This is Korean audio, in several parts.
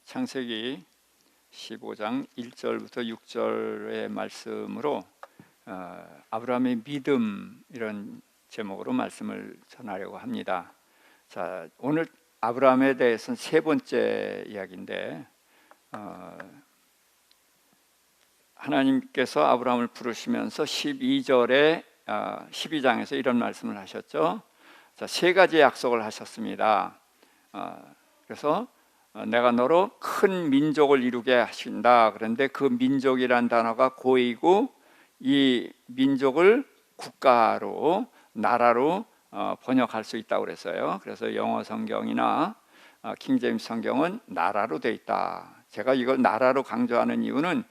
창세기 15장 1절부터 6절의 말씀으로 아브라함의 믿음, 이런 제목으로 말씀을 전하려고 합니다. 자, 오늘 아브라함에 대해서는 세 번째 이야기인데, 하나님께서 아브라함을 부르시면서 12장에서 이런 말씀을 하셨죠. 자, 세 가지 약속을 하셨습니다. 그래서 내가 너로 큰 민족을 이루게 하신다. 그런데 그 민족이란 단어가 고이고, 이 민족을 국가로, 나라로 번역할 수 있다고 그랬어요. 그래서 영어 성경이나 킹제임스 성경은 나라로 되어 있다. 제가 이걸 나라로 강조하는 이유는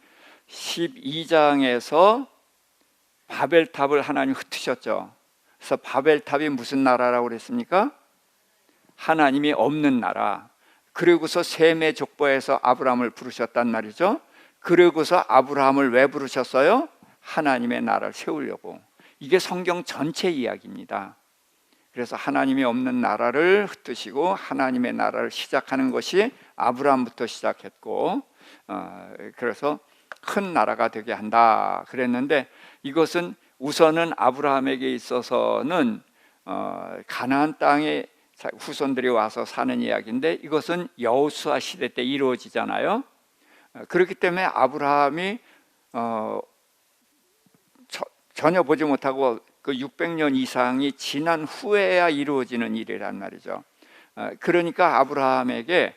12장에서 바벨탑을 하나님 흩으셨죠. 그래서 바벨탑이 무슨 나라라고 그랬습니까? 하나님이 없는 나라. 그리고서 셈의 족보에서 아브라함을 부르셨단 말이죠. 그리고서 아브라함을 왜 부르셨어요? 하나님의 나라를 세우려고. 이게 성경 전체 이야기입니다. 그래서 하나님이 없는 나라를 흩으시고 하나님의 나라를 시작하는 것이 아브라함부터 시작했고, 그래서 큰 나라가 되게 한다 그랬는데, 이것은 우선은 아브라함에게 있어서는 가나안 땅에 후손들이 와서 사는 이야기인데, 이것은 여호수아 시대 때 이루어지잖아요. 그렇기 때문에 아브라함이 전혀 보지 못하고 그 600년 이상이 지난 후에야 이루어지는 일이란 말이죠. 그러니까 아브라함에게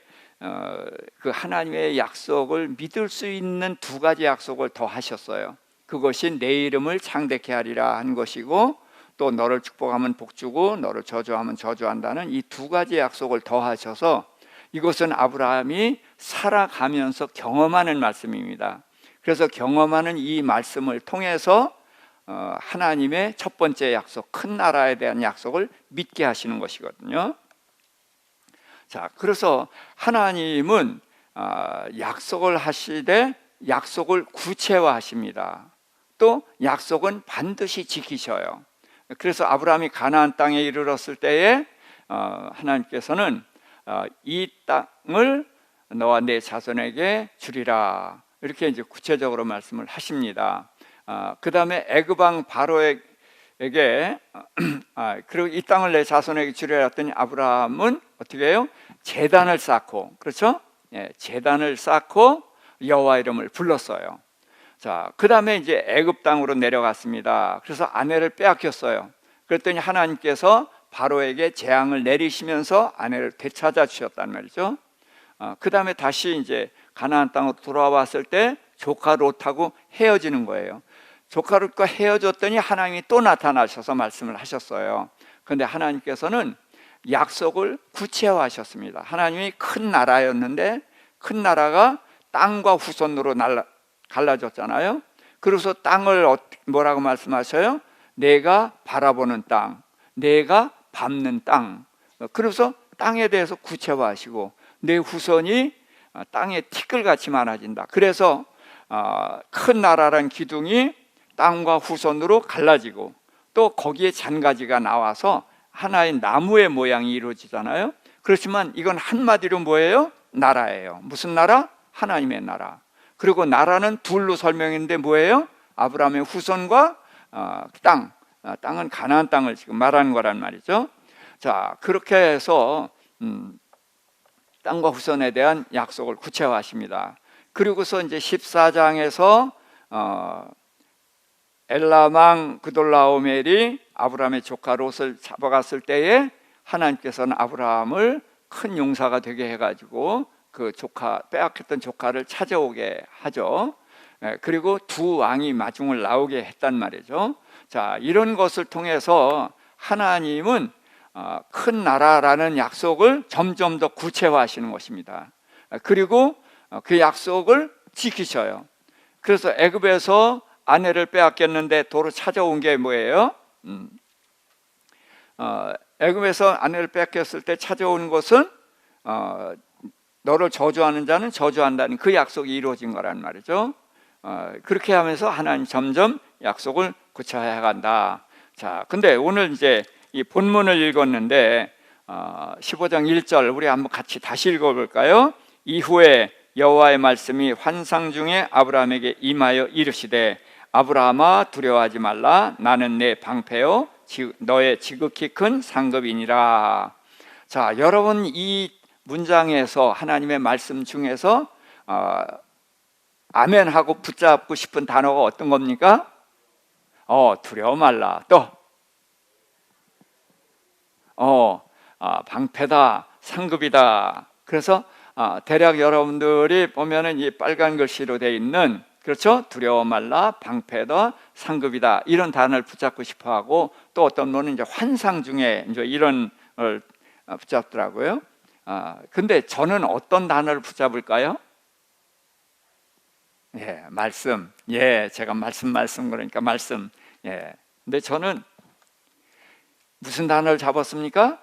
그 하나님의 약속을 믿을 수 있는 두 가지 약속을 더 하셨어요. 그것이 내 이름을 창대케 하리라 한 것이고, 또 너를 축복하면 복주고 너를 저주하면 저주한다는 이 두 가지 약속을 더 하셔서, 이것은 아브라함이 살아가면서 경험하는 말씀입니다. 그래서 경험하는 이 말씀을 통해서 하나님의 첫 번째 약속, 큰 나라에 대한 약속을 믿게 하시는 것이거든요. 자, 그래서 하나님은 약속을 하시되 약속을 구체화하십니다. 또 약속은 반드시 지키셔요. 그래서 아브라함이 가나안 땅에 이르렀을 때에 하나님께서는 이 땅을 너와 내 자손에게 주리라, 이렇게 이제 구체적으로 말씀을 하십니다. 그 다음에 애굽 왕 바로에게 그리고 이 땅을 내 자손에게 주리라 했더니, 아브라함은 어떻게 해요? 제단을 쌓고, 그렇죠? 제단을 쌓고 여호와 이름을 불렀어요. 자, 그 다음에 이제 애굽 땅으로 내려갔습니다. 그래서 아내를 빼앗겼어요. 그랬더니 하나님께서 바로에게 재앙을 내리시면서 아내를 되찾아 주셨단 말이죠. 그 다음에 다시 이제 가나안 땅으로 돌아왔을 때 조카 롯하고 헤어지는 거예요. 조카 롯과 헤어졌더니 하나님이 또 나타나셔서 말씀을 하셨어요. 그런데 하나님께서는 약속을 구체화하셨습니다. 하나님이 큰 나라였는데, 큰 나라가 땅과 후손으로 갈라졌잖아요. 그래서 땅을 뭐라고 말씀하셔요? 내가 바라보는 땅, 내가 밟는 땅. 그래서 땅에 대해서 구체화하시고, 내 후손이 땅에 티끌같이 많아진다. 그래서 큰 나라란 기둥이 땅과 후손으로 갈라지고, 또 거기에 잔가지가 나와서 하나의 나무의 모양이 이루어지잖아요. 그렇지만 이건 한마디로 뭐예요? 나라예요. 무슨 나라? 하나님의 나라. 그리고 나라는 둘로 설명했는데 뭐예요? 아브라함의 후손과 땅은 가나안 땅을 지금 말하는 거란 말이죠. 자, 그렇게 해서 땅과 후손에 대한 약속을 구체화하십니다. 그리고서 이제 14장에서 엘람 그돌라오멜이 아브라함의 조카 롯을 잡아갔을 때에 하나님께서는 아브라함을 큰 용사가 되게 해가지고 그 빼앗겼던 조카를 찾아오게 하죠. 그리고 두 왕이 마중을 나오게 했단 말이죠. 자, 이런 것을 통해서 하나님은 큰 나라라는 약속을 점점 더 구체화하시는 것입니다. 그리고 그 약속을 지키셔요. 그래서 애굽에서 아내를 빼앗겼는데 도로 찾아온 게 뭐예요? 애굽에서 아내를 빼앗겼을 때 찾아온 것은 너를 저주하는 자는 저주한다는 그 약속이 이루어진 거란 말이죠. 그렇게 하면서 하나님 점점 약속을 구체화해 간다. 자, 근데 오늘 이제 이 본문을 읽었는데 15장 1절 우리 한번 같이 다시 읽어볼까요? 이후에 여호와의 말씀이 환상 중에 아브라함에게 임하여 이르시되 아브라함아 두려워하지 말라. 나는 내 방패요 너의 지극히 큰 상급이니라. 자, 여러분 이 문장에서 하나님의 말씀 중에서 아멘하고 붙잡고 싶은 단어가 어떤 겁니까? 두려워 말라. 또 방패다, 상급이다. 그래서 대략 여러분들이 보면은 이 빨간 글씨로 되어 있는, 그렇죠? 두려워 말라, 방패다, 상급이다, 이런 단어를 붙잡고 싶어하고, 또 어떤 분은 이제 환상 중에 이제 이런 걸 붙잡더라고요. 근데 저는 어떤 단어를 붙잡을까요? 예, 말씀. 예, 제가 말씀 그러니까 말씀. 예. 근데 저는 무슨 단어를 잡았습니까?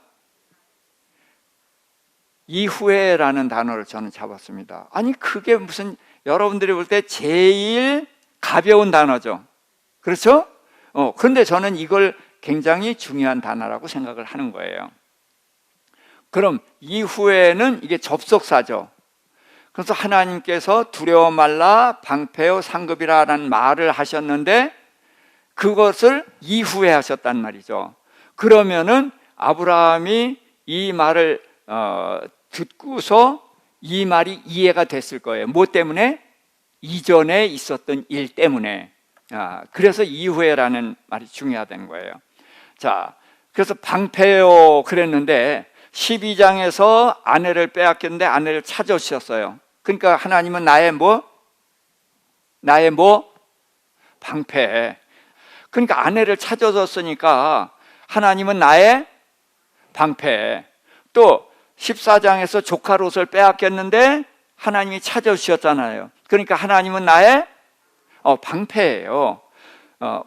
이후에라는 단어를 저는 잡았습니다. 아니, 그게 무슨, 여러분들이 볼 때 제일 가벼운 단어죠. 그렇죠? 그런데 저는 이걸 굉장히 중요한 단어라고 생각을 하는 거예요. 그럼 이후에는 이게 접속사죠. 그래서 하나님께서 두려워 말라, 방패요 상급이라는 말을 하셨는데 그것을 이후에 하셨단 말이죠. 그러면은 아브라함이 이 말을 듣고서 이 말이 이해가 됐을 거예요. 뭐 때문에? 이전에 있었던 일 때문에. 그래서 이후에라는 말이 중요하다는 거예요. 자, 그래서 방패요 그랬는데 12장에서 아내를 빼앗겼는데 아내를 찾아오셨어요. 그러니까 하나님은 나의 뭐? 방패. 그러니까 아내를 찾아줬으니까 하나님은 나의 방패. 또 14장에서 조카 롯을 빼앗겼는데 하나님이 찾아주셨잖아요. 그러니까 하나님은 나의 방패예요.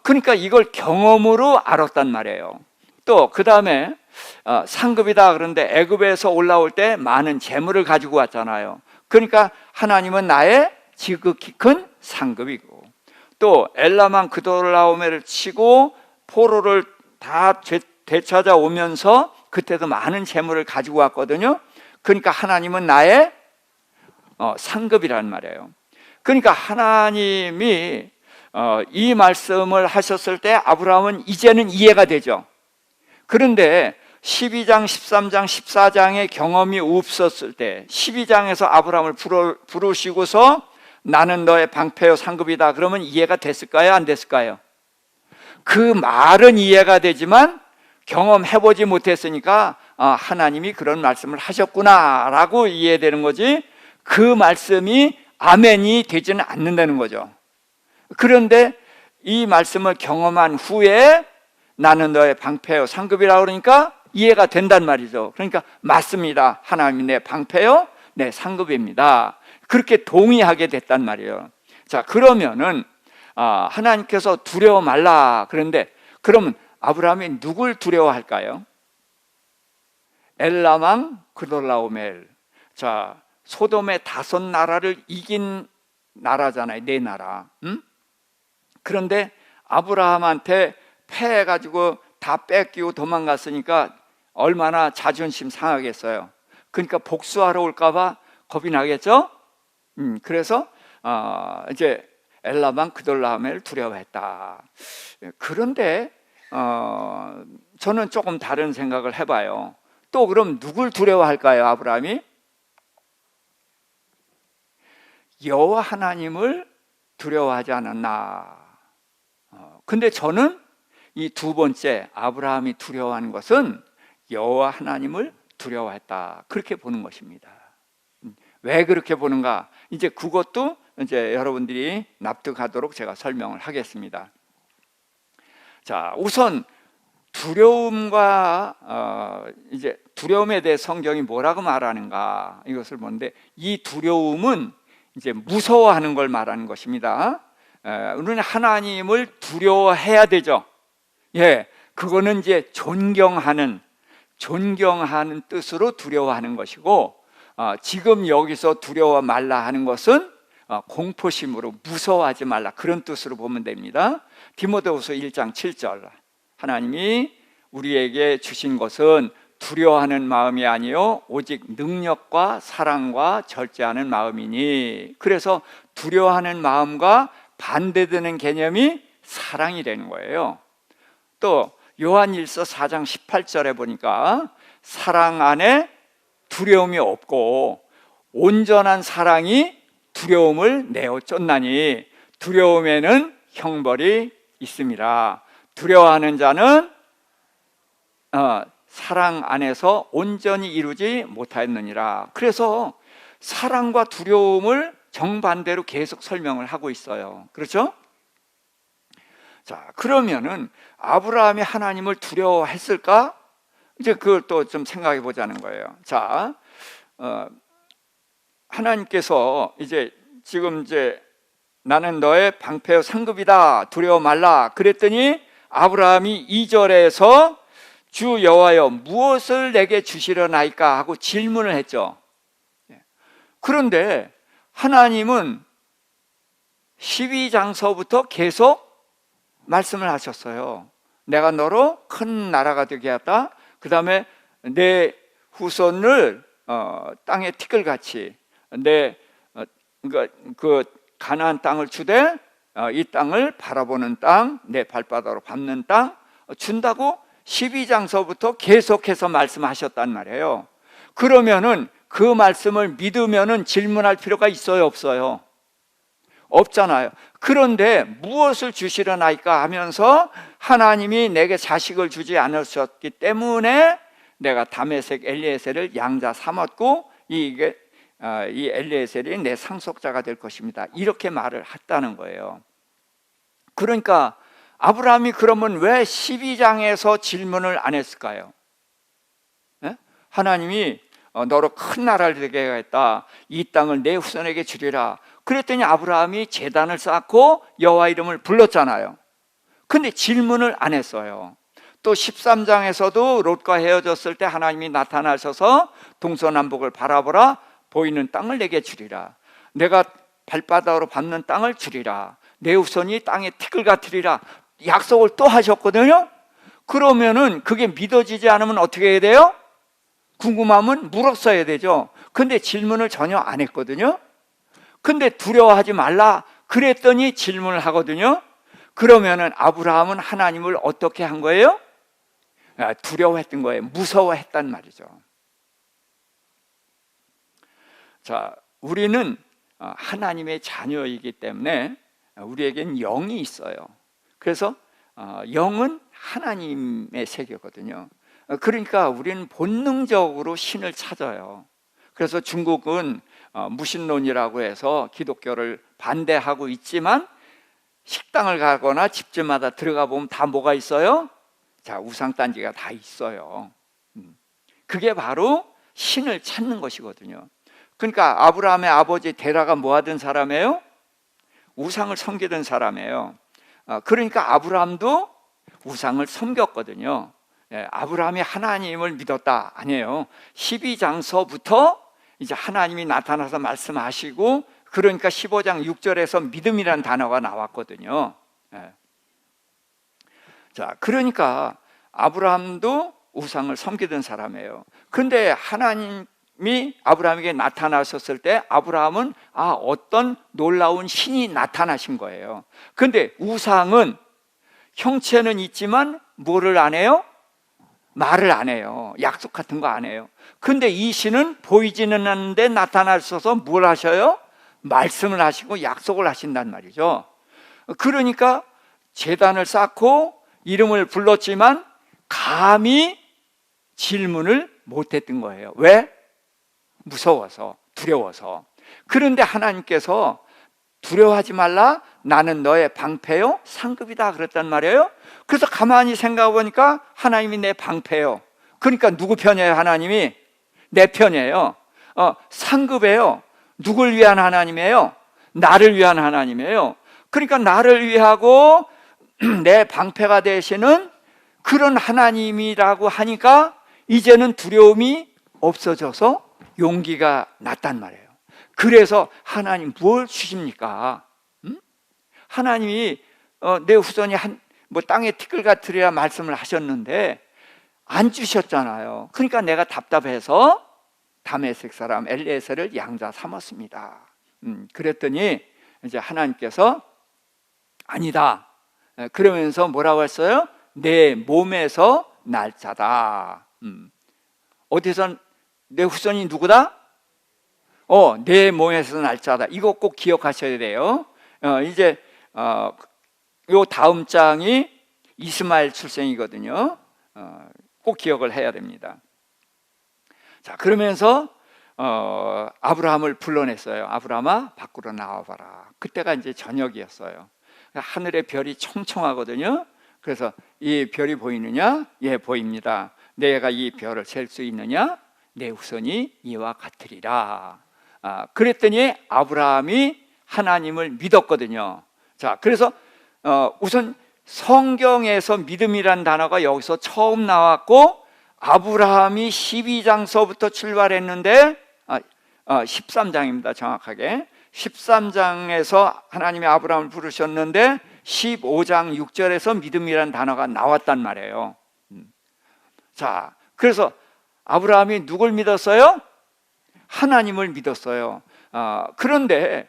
그러니까 이걸 경험으로 알았단 말이에요. 또 그 다음에 상급이다 그런데 애굽에서 올라올 때 많은 재물을 가지고 왔잖아요. 그러니까 하나님은 나의 지극히 큰 상급이고, 또 엘라만 그돌라오메를 치고 포로를 다 되찾아오면서 그때도 많은 재물을 가지고 왔거든요. 그러니까 하나님은 나의 상급이란 말이에요. 그러니까 하나님이 이 말씀을 하셨을 때 아브라함은 이제는 이해가 되죠. 그런데 12장, 13장, 14장의 경험이 없었을 때 12장에서 아브라함을 부르시고서 나는 너의 방패요 상급이다 그러면 이해가 됐을까요? 안 됐을까요? 그 말은 이해가 되지만 경험해보지 못했으니까 하나님이 그런 말씀을 하셨구나 라고 이해되는 거지, 그 말씀이 아멘이 되지는 않는다는 거죠. 그런데 이 말씀을 경험한 후에 나는 너의 방패요 상급이라고 그러니까 이해가 된단 말이죠. 그러니까 맞습니다. 하나님이 내 방패요 내 상급입니다. 그렇게 동의하게 됐단 말이에요. 자, 그러면은 하나님께서 두려워 말라 그런데 그러면 아브라함이 누굴 두려워할까요? 엘라망 그돌라오멜. 자, 소돔의 5나라를 이긴 나라잖아요. 4나라. 그런데 아브라함한테 패해가지고 다 뺏기고 도망갔으니까 얼마나 자존심 상하겠어요. 그러니까 복수하러 올까봐 겁이 나겠죠. 그래서 이제 엘라만 그돌라오멜을 두려워했다. 그런데 저는 조금 다른 생각을 해봐요. 또 그럼 누굴 두려워할까요? 아브라함이 여호와 하나님을 두려워하지 않았나. 근데 저는 이 두 번째 아브라함이 두려워하는 것은 여호와 하나님을 두려워했다 그렇게 보는 것입니다. 왜 그렇게 보는가? 이제 그것도 이제 여러분들이 납득하도록 제가 설명을 하겠습니다. 자, 우선 두려움과 이제 두려움에 대해 성경이 뭐라고 말하는가 이것을 보는데, 이 두려움은 이제 무서워하는 걸 말하는 것입니다. 우리는 하나님을 두려워해야 되죠. 예, 그거는 이제 존경하는 뜻으로 두려워하는 것이고, 지금 여기서 두려워 말라 하는 것은 공포심으로 무서워하지 말라 그런 뜻으로 보면 됩니다. 디모데후서 1장 7절 하나님이 우리에게 주신 것은 두려워하는 마음이 아니요 오직 능력과 사랑과 절제하는 마음이니. 그래서 두려워하는 마음과 반대되는 개념이 사랑이 되는 거예요. 또 요한일서 4장 18절에 보니까 사랑 안에 두려움이 없고 온전한 사랑이 두려움을 내어 쫓나니 두려움에는 형벌이 있습니다. 두려워하는 자는 사랑 안에서 온전히 이루지 못하였느니라. 그래서 사랑과 두려움을 정반대로 계속 설명을 하고 있어요. 그렇죠? 자, 그러면은 아브라함이 하나님을 두려워했을까? 이제 그걸 또 좀 생각해 보자는 거예요. 자, 하나님께서 지금 나는 너의 방패요 상급이다 두려워 말라 그랬더니 아브라함이 2절에서 주 여호와여 무엇을 내게 주시려나이까 하고 질문을 했죠. 그런데 하나님은 12장서부터 계속 말씀을 하셨어요. 내가 너로 큰 나라가 되게 하다. 그 다음에 내 후손을 땅의 티끌같이 그 가나안 땅을 주되 이 땅을 바라보는 땅, 내 발바닥으로 밟는 땅 준다고 12장서부터 계속해서 말씀하셨단 말이에요. 그러면은 그 말씀을 믿으면은 질문할 필요가 있어요, 없어요? 없잖아요. 그런데 무엇을 주시려나이까 하면서 하나님이 내게 자식을 주지 않으셨기 때문에 내가 다메섹 엘리에셀을 양자 삼았고 이 엘리에셀이 내 상속자가 될 것입니다. 이렇게 말을 했다는 거예요. 그러니까 아브라함이 그러면 왜 12장에서 질문을 안 했을까요? 네? 하나님이 너로 큰 나라를 되게 하겠다. 이 땅을 내 후손에게 주리라. 그랬더니 아브라함이 제단을 쌓고 여호와 이름을 불렀잖아요. 근데 질문을 안 했어요. 또 13장에서도 롯과 헤어졌을 때 하나님이 나타나셔서 동서남북을 바라보라. 보이는 땅을 내게 주리라. 내가 발바닥으로 밟는 땅을 주리라. 내 후손이 땅에 티끌 같으리라. 약속을 또 하셨거든요. 그러면은 그게 믿어지지 않으면 어떻게 해야 돼요? 궁금하면 물었어야 되죠. 근데 질문을 전혀 안 했거든요. 근데 두려워하지 말라 그랬더니 질문을 하거든요. 그러면은 아브라함은 하나님을 어떻게 한 거예요? 두려워했던 거예요. 무서워했단 말이죠. 자, 우리는 하나님의 자녀이기 때문에 우리에겐 영이 있어요. 그래서 영은 하나님의 세계거든요. 그러니까 우리는 본능적으로 신을 찾아요. 그래서 중국은 무신론이라고 해서 기독교를 반대하고 있지만 식당을 가거나 집집마다 들어가 보면 다 뭐가 있어요? 자, 우상단지가 다 있어요. 그게 바로 신을 찾는 것이거든요. 그러니까 아브라함의 아버지 데라가 뭐 하던 사람이에요? 우상을 섬기던 사람이에요. 그러니까 아브라함도 우상을 섬겼거든요. 아브라함이 하나님을 믿었다 아니에요. 12장서부터 이제 하나님이 나타나서 말씀하시고 그러니까 15장 6절에서 믿음이라는 단어가 나왔거든요. 자, 그러니까 아브라함도 우상을 섬기던 사람이에요. 근데 하나님이 아브라함에게 나타나셨을 때 아브라함은 어떤 놀라운 신이 나타나신 거예요. 근데 우상은 형체는 있지만 뭐를 안 해요? 말을 안 해요. 약속 같은 거 안 해요. 근데 이 신은 보이지는 않는데 나타나셔서 뭘 하셔요? 말씀을 하시고 약속을 하신단 말이죠. 그러니까 제단을 쌓고 이름을 불렀지만 감히 질문을 못했던 거예요. 왜? 무서워서, 두려워서. 그런데 하나님께서 두려워하지 말라, 나는 너의 방패요 상급이다 그랬단 말이에요. 그래서 가만히 생각해 보니까 하나님이 내 방패요. 그러니까 누구 편이에요? 하나님이 내 편이에요. 상급이에요. 누굴 위한 하나님이에요? 나를 위한 하나님이에요. 그러니까 나를 위하고 내 방패가 되시는 그런 하나님이라고 하니까 이제는 두려움이 없어져서 용기가 났단 말이에요. 그래서 하나님 뭘 주십니까? 하나님이 내 후손이 땅에 티끌 같으리라 말씀을 하셨는데 안 주셨잖아요. 그러니까 내가 답답해서 다메섹 사람 엘리에셀을 양자 삼았습니다. 그랬더니 이제 하나님께서 아니다. 그러면서 뭐라고 했어요? 내 몸에서 날 자다. 어디서 내 후손이 누구다? 내 몸에서 날 자다. 이거 꼭 기억하셔야 돼요. 이제 요 다음 장이 이스마엘 출생이거든요. 꼭 기억을 해야 됩니다. 자, 그러면서 아브라함을 불러냈어요. 아브라함아, 밖으로 나와봐라. 그때가 이제 저녁이었어요. 하늘의 별이 총총하거든요. 그래서 이 별이 보이느냐? 예, 보입니다. 내가 이 별을 셀 수 있느냐? 내 후손이 이와 같으리라. 그랬더니 아브라함이 하나님을 믿었거든요. 자, 그래서 우선 성경에서 믿음이란 단어가 여기서 처음 나왔고, 아브라함이 12장서부터 출발했는데 13장입니다. 정확하게 13장에서 하나님이 아브라함을 부르셨는데 15장 6절에서 믿음이란 단어가 나왔단 말이에요. 자, 그래서 아브라함이 누굴 믿었어요? 하나님을 믿었어요. 그런데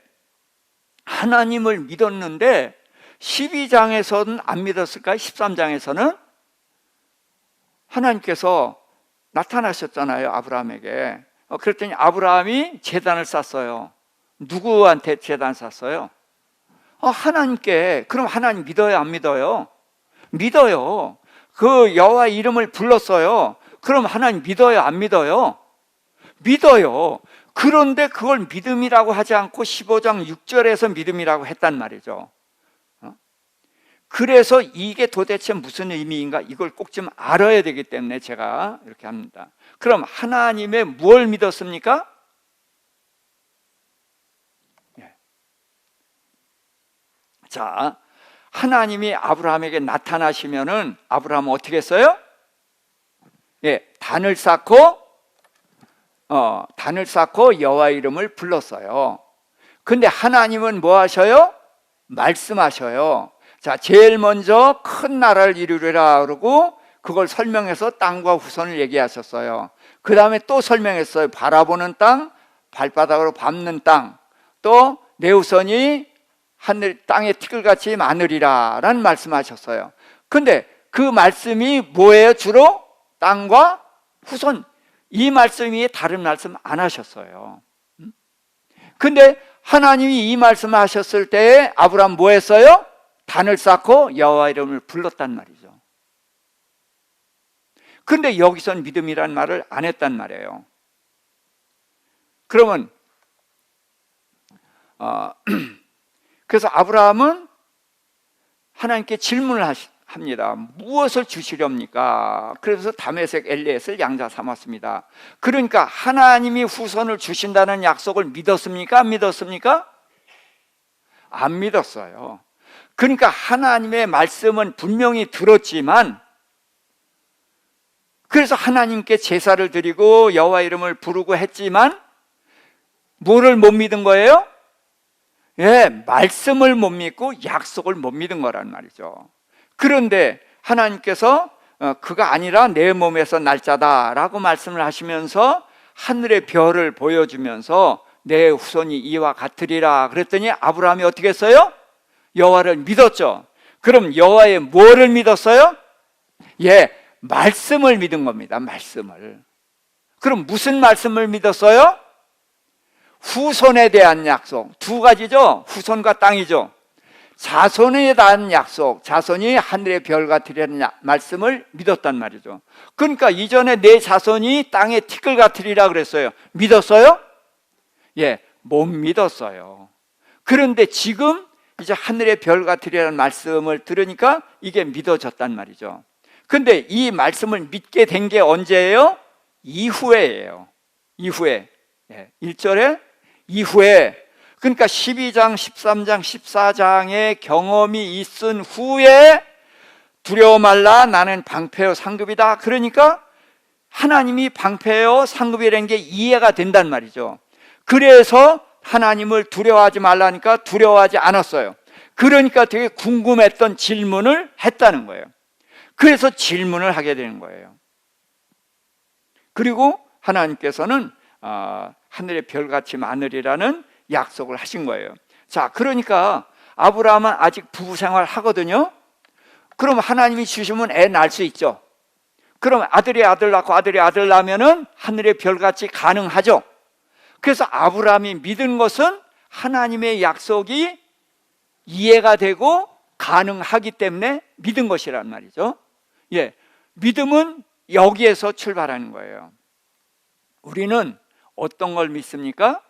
하나님을 믿었는데 12장에서는 안 믿었을까요? 13장에서는 하나님께서 나타나셨잖아요, 아브라함에게. 그랬더니 아브라함이 제단을 쌓았어요. 누구한테 제단 쌓았어요? 하나님께. 그럼 하나님 믿어요, 안 믿어요? 믿어요. 그 여호와 이름을 불렀어요. 그럼 하나님 믿어요, 안 믿어요? 믿어요. 그런데 그걸 믿음이라고 하지 않고 15장 6절에서 믿음이라고 했단 말이죠. 그래서 이게 도대체 무슨 의미인가, 이걸 꼭 좀 알아야 되기 때문에 제가 이렇게 합니다. 그럼 하나님의 무엇을 믿었습니까? 자, 하나님이 아브라함에게 나타나시면은 아브라함은 어떻게 했어요? 단을 쌓고 여호와 이름을 불렀어요. 근데 하나님은 뭐 하셔요? 말씀하셔요. 자, 제일 먼저 큰 나라를 이루리라 그러고 그걸 설명해서 땅과 후손을 얘기하셨어요. 그 다음에 또 설명했어요. 바라보는 땅, 발바닥으로 밟는 땅, 또 내 후손이 하늘 땅에 티끌같이 많으리라 라는 말씀하셨어요. 근데 그 말씀이 뭐예요? 주로 땅과 후손, 이 말씀 위에 다른 말씀 안 하셨어요. 근데 하나님이 이 말씀을 하셨을 때에 아브라함 뭐 했어요? 단을 쌓고 여호와 이름을 불렀단 말이죠. 근데 여기선 믿음이란 말을 안 했단 말이에요. 그러면 그래서 아브라함은 하나님께 질문을 합니다. 무엇을 주시렵니까? 그래서 다메섹 엘리에셀 양자 삼았습니다. 그러니까 하나님이 후손을 주신다는 약속을 믿었습니까? 안 믿었습니까? 안 믿었어요. 그러니까 하나님의 말씀은 분명히 들었지만, 그래서 하나님께 제사를 드리고 여호와 이름을 부르고 했지만 뭐를 못 믿은 거예요? 말씀을 못 믿고 약속을 못 믿은 거란 말이죠. 그런데 하나님께서 그가 아니라 내 몸에서 날짜다라고 말씀을 하시면서 하늘의 별을 보여주면서 내 후손이 이와 같으리라 그랬더니 아브라함이 어떻게 했어요? 여호와를 믿었죠. 그럼 여호와의 뭐를 믿었어요? 말씀을 믿은 겁니다. 말씀을. 그럼 무슨 말씀을 믿었어요? 후손에 대한 약속. 두 가지죠. 후손과 땅이죠. 자손에 대한 약속, 자손이 하늘의 별 같으리라는 말씀을 믿었단 말이죠. 그러니까 이전에 내 자손이 땅의 티끌 같으리라 그랬어요. 믿었어요? 못 믿었어요. 그런데 지금 이제 하늘의 별 같으리라는 말씀을 들으니까 이게 믿어졌단 말이죠. 근데 이 말씀을 믿게 된 게 언제예요? 이후에예요. 이후에. 1절에 이후에. 그러니까 12장, 13장, 14장의 경험이 있은 후에 두려워 말라 나는 방패요 상급이다. 그러니까 하나님이 방패요 상급이라는 게 이해가 된단 말이죠. 그래서 하나님을 두려워하지 말라니까 두려워하지 않았어요. 그러니까 되게 궁금했던 질문을 했다는 거예요. 그래서 질문을 하게 되는 거예요. 그리고 하나님께서는 하늘의 별같이 많으리라는 약속을 하신 거예요. 자, 그러니까 아브라함은 아직 부부 생활 하거든요. 그럼 하나님이 주시면 애 낳을 수 있죠. 그럼 아들이 아들 낳고 아들이 아들 낳으면은 하늘의 별같이 가능하죠. 그래서 아브라함이 믿은 것은 하나님의 약속이 이해가 되고 가능하기 때문에 믿은 것이란 말이죠. 예, 믿음은 여기에서 출발하는 거예요. 우리는 어떤 걸 믿습니까?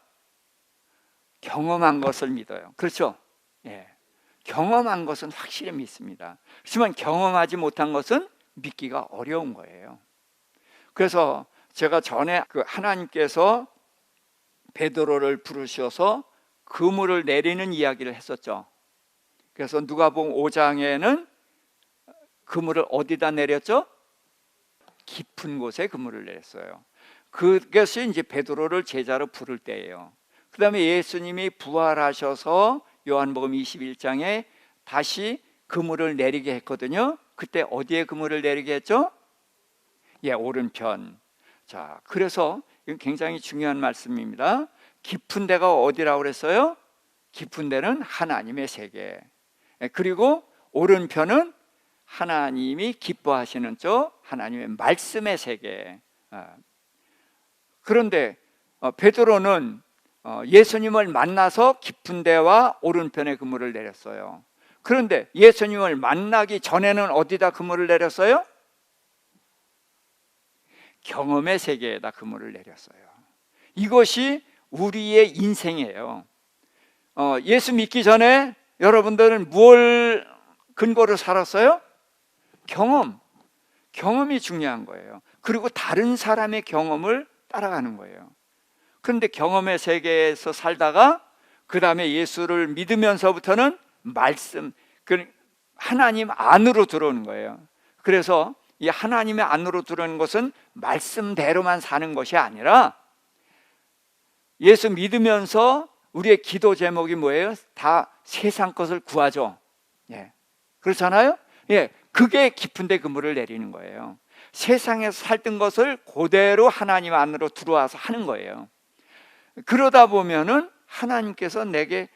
경험한 것을 믿어요. 그렇죠? 예, 경험한 것은 확실히 믿습니다. 하지만 경험하지 못한 것은 믿기가 어려운 거예요. 그래서 제가 전에 하나님께서 베드로를 부르셔서 그물을 내리는 이야기를 했었죠. 그래서 누가복음 5장에는 그물을 어디다 내렸죠? 깊은 곳에 그물을 내렸어요. 그것이 이제 베드로를 제자로 부를 때예요. 그 다음에 예수님이 부활하셔서 요한복음 21장에 다시 그물을 내리게 했거든요. 그때 어디에 그물을 내리게 했죠? 예, 오른편. 자, 그래서 이건 굉장히 중요한 말씀입니다. 깊은 데가 어디라고 그랬어요? 깊은 데는 하나님의 세계. 그리고 오른편은 하나님이 기뻐하시는 쪽, 하나님의 말씀의 세계. 그런데 베드로는 예수님을 만나서 깊은 데와 오른편에 그물을 내렸어요. 그런데 예수님을 만나기 전에는 어디다 그물을 내렸어요? 경험의 세계에다 그물을 내렸어요. 이것이 우리의 인생이에요. 예수 믿기 전에 여러분들은 뭘 근거로 살았어요? 경험이 중요한 거예요. 그리고 다른 사람의 경험을 따라가는 거예요. 그런데 경험의 세계에서 살다가 그 다음에 예수를 믿으면서부터는 말씀, 하나님 안으로 들어오는 거예요. 그래서 이 하나님의 안으로 들어오는 것은 말씀대로만 사는 것이 아니라 예수 믿으면서 우리의 기도 제목이 뭐예요? 다 세상 것을 구하죠. 예, 그렇잖아요? 예, 그게 깊은데 그물을 내리는 거예요. 세상에서 살던 것을 그대로 하나님 안으로 들어와서 하는 거예요. 그러다 보면은 하나님께서 내게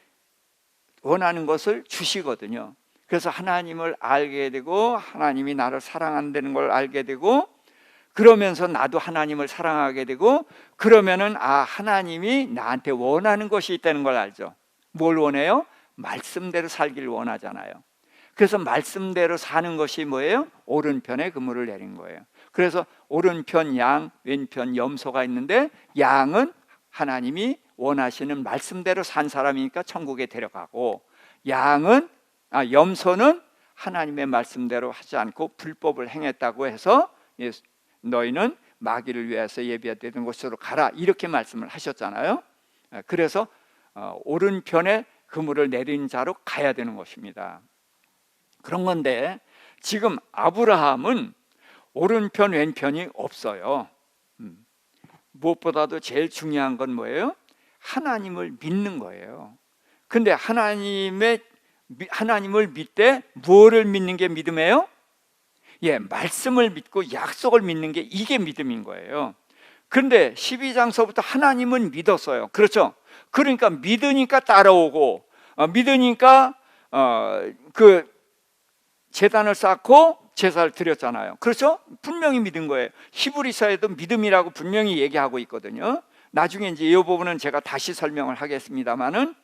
원하는 것을 주시거든요. 그래서 하나님을 알게 되고 하나님이 나를 사랑한다는 걸 알게 되고 그러면서 나도 하나님을 사랑하게 되고 그러면은 하나님이 나한테 원하는 것이 있다는 걸 알죠. 뭘 원해요? 말씀대로 살기를 원하잖아요. 그래서 말씀대로 사는 것이 뭐예요? 오른편에 그물을 내린 거예요. 그래서 오른편 양, 왼편 염소가 있는데 양은 하나님이 원하시는 말씀대로 산 사람이니까 천국에 데려가고 염소는 하나님의 말씀대로 하지 않고 불법을 행했다고 해서 너희는 마귀를 위해서 예비되는 곳으로 가라 이렇게 말씀을 하셨잖아요. 그래서 오른편에 그물을 내린 자로 가야 되는 것입니다. 그런 건데 지금 아브라함은 오른편 왼편이 없어요. 무엇보다도 제일 중요한 건 뭐예요? 하나님을 믿는 거예요. 근데 하나님을 믿되 무엇을 믿는 게 믿음이에요? 예, 말씀을 믿고 약속을 믿는 게 이게 믿음인 거예요. 그런데 12장서부터 하나님은 믿었어요. 그렇죠? 그러니까 믿으니까 따라오고 믿으니까 그 제단을 쌓고 제사를 드렸잖아요. 그렇죠? 분명히 믿은 거예요. 히브리서에도 믿음이라고 분명히 얘기하고 있거든요. 나중에 이제 이 부분은 제가 다시 설명을 하겠습니다만은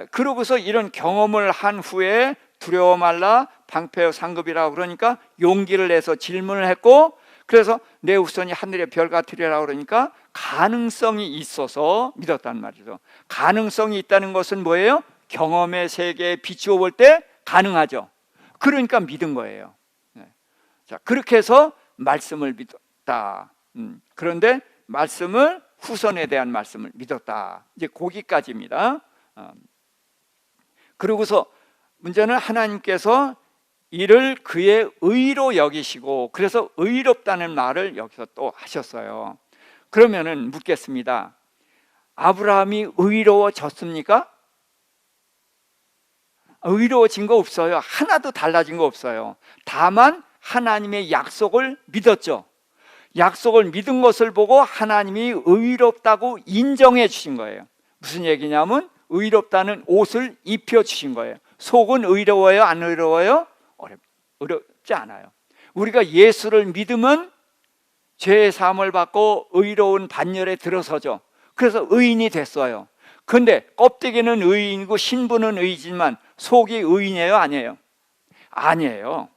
그러고서 이런 경험을 한 후에 두려워 말라 방패여 상급이라고 그러니까 용기를 내서 질문을 했고 그래서 내 후손이 하늘의 별 같으리라 그러니까 가능성이 있어서 믿었단 말이죠. 가능성이 있다는 것은 뭐예요? 경험의 세계에 비추어 볼 때 가능하죠. 그러니까 믿은 거예요. 자, 그렇게 해서 말씀을 믿었다. 그런데 말씀을 후손에 대한 말씀을 믿었다. 이제 거기까지입니다. 그러고서 문제는 하나님께서 이를 그의 의로 여기시고 그래서 의롭다는 말을 여기서 또 하셨어요. 그러면은 묻겠습니다. 아브라함이 의로워졌습니까? 의로워진 거 없어요. 하나도 달라진 거 없어요. 다만 하나님의 약속을 믿었죠. 약속을 믿은 것을 보고 하나님이 의롭다고 인정해 주신 거예요. 무슨 얘기냐면 의롭다는 옷을 입혀 주신 거예요. 속은 의로워요? 안 의로워요? 어렵지 않아요. 우리가 예수를 믿으면 죄의 사함을 받고 의로운 반열에 들어서죠. 그래서 의인이 됐어요. 그런데 껍데기는 의인이고 신부는 의이지만 속이 의인이에요? 아니에요? 아니에요.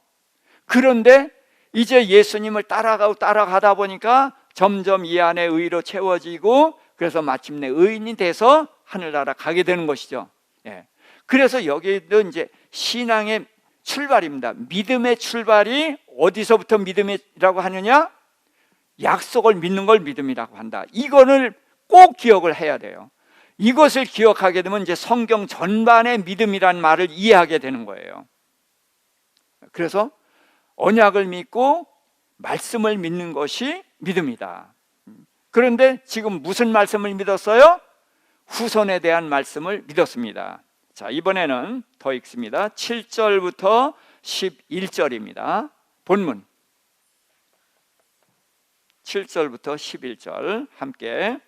그런데 이제 예수님을 따라가다 보니까 점점 이 안에 의로 채워지고, 그래서 마침내 의인이 돼서 하늘나라 가게 되는 것이죠. 예. 그래서 여기도 이제 신앙의 출발입니다. 믿음의 출발이 어디서부터 믿음이라고 하느냐? 약속을 믿는 걸 믿음이라고 한다. 이거를 꼭 기억을 해야 돼요. 이것을 기억하게 되면 이제 성경 전반의 믿음이란 말을 이해하게 되는 거예요. 그래서 언약을 믿고 말씀을 믿는 것이 믿음이다. 그런데 지금 무슨 말씀을 믿었어요? 후손에 대한 말씀을 믿었습니다. 자, 이번에는 더 읽습니다. 7절부터 11절입니다. 본문 7절부터 11절 함께.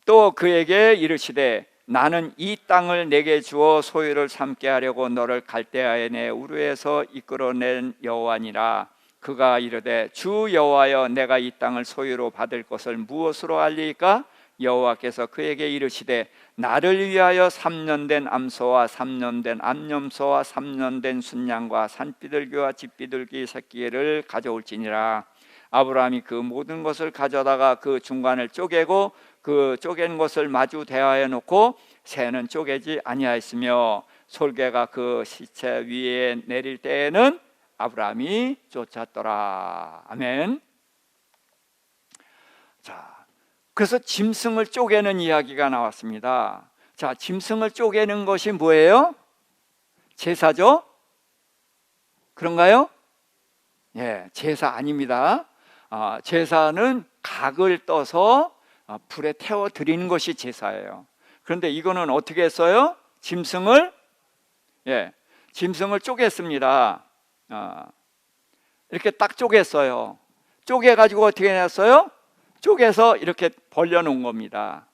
또 그에게 이르시되 나는 이 땅을 내게 주어 소유를 삼게 하려고 너를 갈대아의 내 우르에서 이끌어낸 여호와니라. 그가 이르되 주 여호와여, 내가 이 땅을 소유로 받을 것을 무엇으로 알리까? 여호와께서 그에게 이르시되 나를 위하여 3년 된 암소와 3년 된 암염소와 3년 된 순양과 산비둘기와 집비둘기 새끼를 가져올지니라. 아브라함이 그 모든 것을 가져다가 그 중간을 쪼개고 그 쪼갠 것을 마주 대하여 놓고 새는 쪼개지 아니하였으며, 솔개가 그 시체 위에 내릴 때에는 아브라함이 쫓았더라. 아멘. 자, 그래서 짐승을 쪼개는 이야기가 나왔습니다. 자, 짐승을 쪼개는 것이 뭐예요? 제사죠? 그런가요? 예, 제사 아닙니다. 제사는 각을 떠서 불에 태워 드리는 것이 제사예요. 그런데 이거는 어떻게 했어요? 짐승을 쪼갰습니다. 이렇게 딱 쪼갰어요. 쪼개가지고 어떻게 했어요? 쪼개서 이렇게 벌려놓은 겁니다.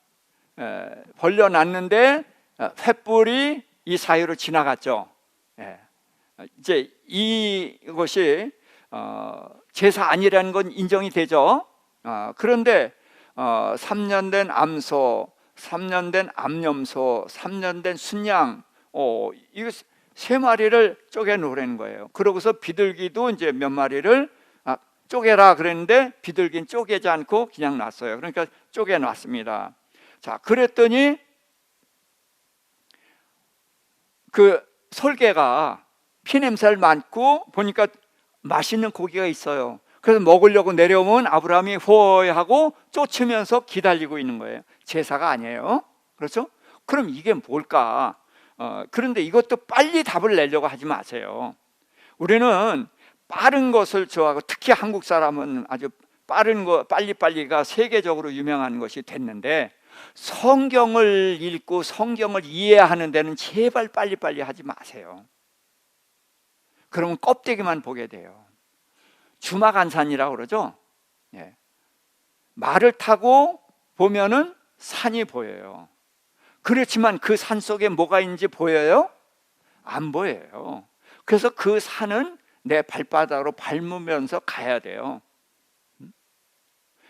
벌려놨는데 횃불이 이 사이로 지나갔죠. 이제 이것이 제사 아니라는 건 인정이 되죠. 그런데 3년 된 암소, 3년 된 암염소, 3년 된 순양, 이거 3마리를 쪼개 놓으라는 거예요. 그러고서 비둘기도 이제 몇 마리를 쪼개라 그랬는데 비둘기는 쪼개지 않고 그냥 놨어요. 그러니까 쪼개 놨습니다. 자, 그랬더니 그 솔개가 피냄새를 맡고 보니까 맛있는 고기가 있어요. 그래서 먹으려고 내려오면 아브라함이 호이 하고 쫓으면서 기다리고 있는 거예요. 제사가 아니에요. 그렇죠? 그럼 이게 뭘까? 그런데 이것도 빨리 답을 내려고 하지 마세요. 우리는 빠른 것을 좋아하고, 특히 한국 사람은 아주 빠른 거, 빨리빨리가 세계적으로 유명한 것이 됐는데, 성경을 읽고 성경을 이해하는 데는 제발 빨리빨리 하지 마세요. 그러면 껍데기만 보게 돼요. 주마간산이라고 그러죠. 예. 말을 타고 보면은 산이 보여요. 그렇지만 그 산 속에 뭐가 있는지 보여요? 안 보여요. 그래서 그 산은 내 발바닥으로 밟으면서 가야 돼요.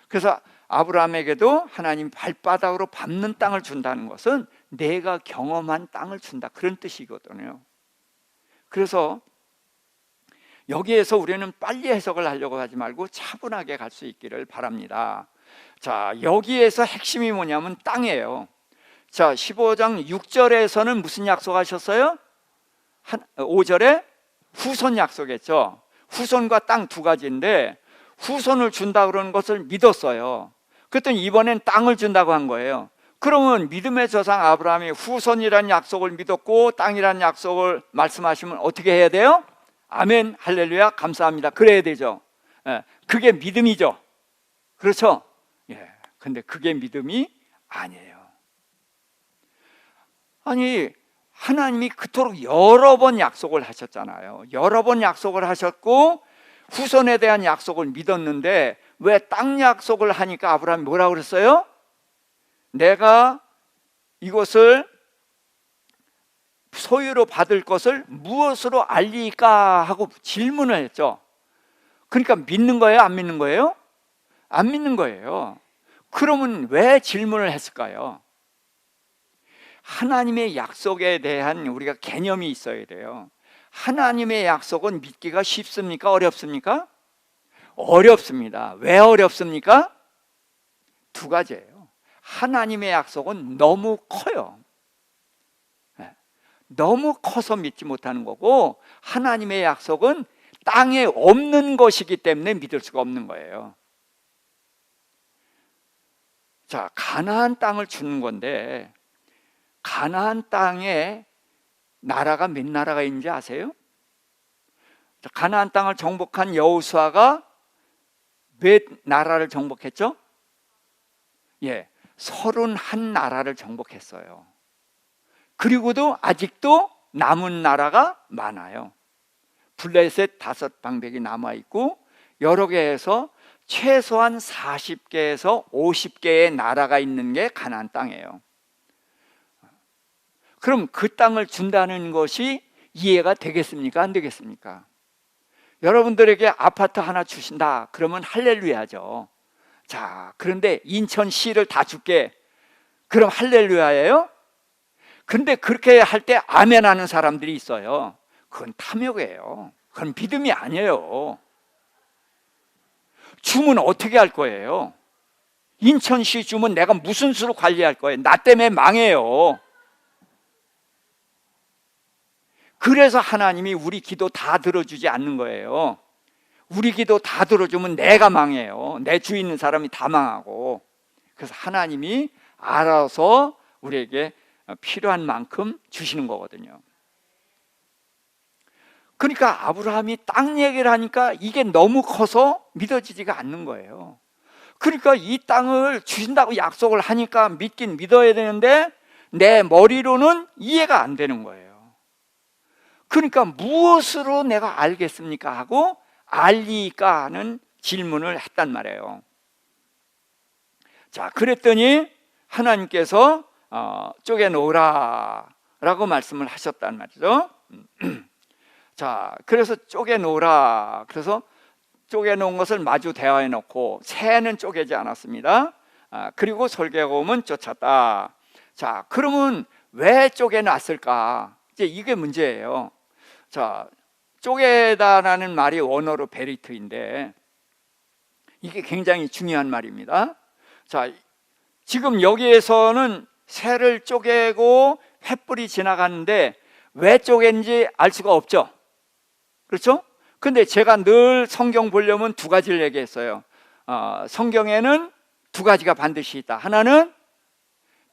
그래서 아브라함에게도 하나님 발바닥으로 밟는 땅을 준다는 것은 내가 경험한 땅을 준다, 그런 뜻이거든요. 그래서 여기에서 우리는 빨리 해석을 하려고 하지 말고 차분하게 갈 수 있기를 바랍니다. 자, 여기에서 핵심이 뭐냐면 땅이에요. 자, 15장 6절에서는 무슨 약속하셨어요? 5절에 후손 약속했죠. 후손과 땅 두 가지인데 후손을 준다 그러는 것을 믿었어요. 그랬더니 이번엔 땅을 준다고 한 거예요. 그러면 믿음의 조상 아브라함이 후손이라는 약속을 믿었고 땅이라는 약속을 말씀하시면 어떻게 해야 돼요? 아멘, 할렐루야, 감사합니다, 그래야 되죠. 그게 믿음이죠. 그렇죠? 근데 그게 믿음이 아니에요. 아니, 하나님이 그토록 여러 번 약속을 하셨잖아요. 여러 번 약속을 하셨고 후손에 대한 약속을 믿었는데 왜 땅 약속을 하니까 아브라함이 뭐라고 그랬어요? 내가 이것을 소유로 받을 것을 무엇으로 알리까 하고 질문을 했죠. 그러니까 믿는 거예요? 안 믿는 거예요? 안 믿는 거예요. 그러면 왜 질문을 했을까요? 하나님의 약속에 대한 우리가 개념이 있어야 돼요. 하나님의 약속은 믿기가 쉽습니까? 어렵습니까? 어렵습니다. 왜 어렵습니까? 두 가지예요. 하나님의 약속은 너무 커요. 너무 커서 믿지 못하는 거고, 하나님의 약속은 땅에 없는 것이기 때문에 믿을 수가 없는 거예요. 자, 가나안 땅을 주는 건데, 가나안 땅에 나라가 몇 나라가 있는지 아세요? 가나안 땅을 정복한 여호수아가 몇 나라를 정복했죠? 예, 31나라를 정복했어요. 그리고도 아직도 남은 나라가 많아요. 블레셋 5방백이 남아있고 여러 개에서 최소한 40개에서 50개의 나라가 있는 게 가나안 땅이에요. 그럼 그 땅을 준다는 것이 이해가 되겠습니까? 안 되겠습니까? 여러분들에게 아파트 하나 주신다 그러면 할렐루야죠. 자, 그런데 인천시를 다 줄게, 그럼 할렐루야예요? 근데 그렇게 할 때 아멘 하는 사람들이 있어요. 그건 탐욕이에요. 그건 믿음이 아니에요. 주면 어떻게 할 거예요? 인천시 주면 내가 무슨 수로 관리할 거예요? 나 때문에 망해요. 그래서 하나님이 우리 기도 다 들어주지 않는 거예요. 우리 기도 다 들어주면 내가 망해요. 내 주위 있는 사람이 다 망하고. 그래서 하나님이 알아서 우리에게 필요한 만큼 주시는 거거든요. 그러니까 아브라함이 땅 얘기를 하니까 이게 너무 커서 믿어지지가 않는 거예요. 그러니까 이 땅을 주신다고 약속을 하니까 믿긴 믿어야 되는데 내 머리로는 이해가 안 되는 거예요. 그러니까 무엇으로 내가 알겠습니까? 하고 알리까 하는 질문을 했단 말이에요. 자, 그랬더니 하나님께서 쪼개놓으라 라고 말씀을 하셨단 말이죠. 자, 그래서 쪼개놓으라. 그래서 쪼개놓은 것을 마주 대화해 놓고 새는 쪼개지 않았습니다. 그리고 솔개곰은 쫓았다. 자, 그러면 왜 쪼개놨을까? 이제 이게 문제예요. 자, 쪼개다라는 말이 원어로 베리트인데 이게 굉장히 중요한 말입니다. 자, 지금 여기에서는 새를 쪼개고 횃불이 지나가는데 왜 쪼갠지 알 수가 없죠. 그렇죠? 근데 제가 늘 성경 보려면 두 가지를 얘기했어요. 성경에는 두 가지가 반드시 있다. 하나는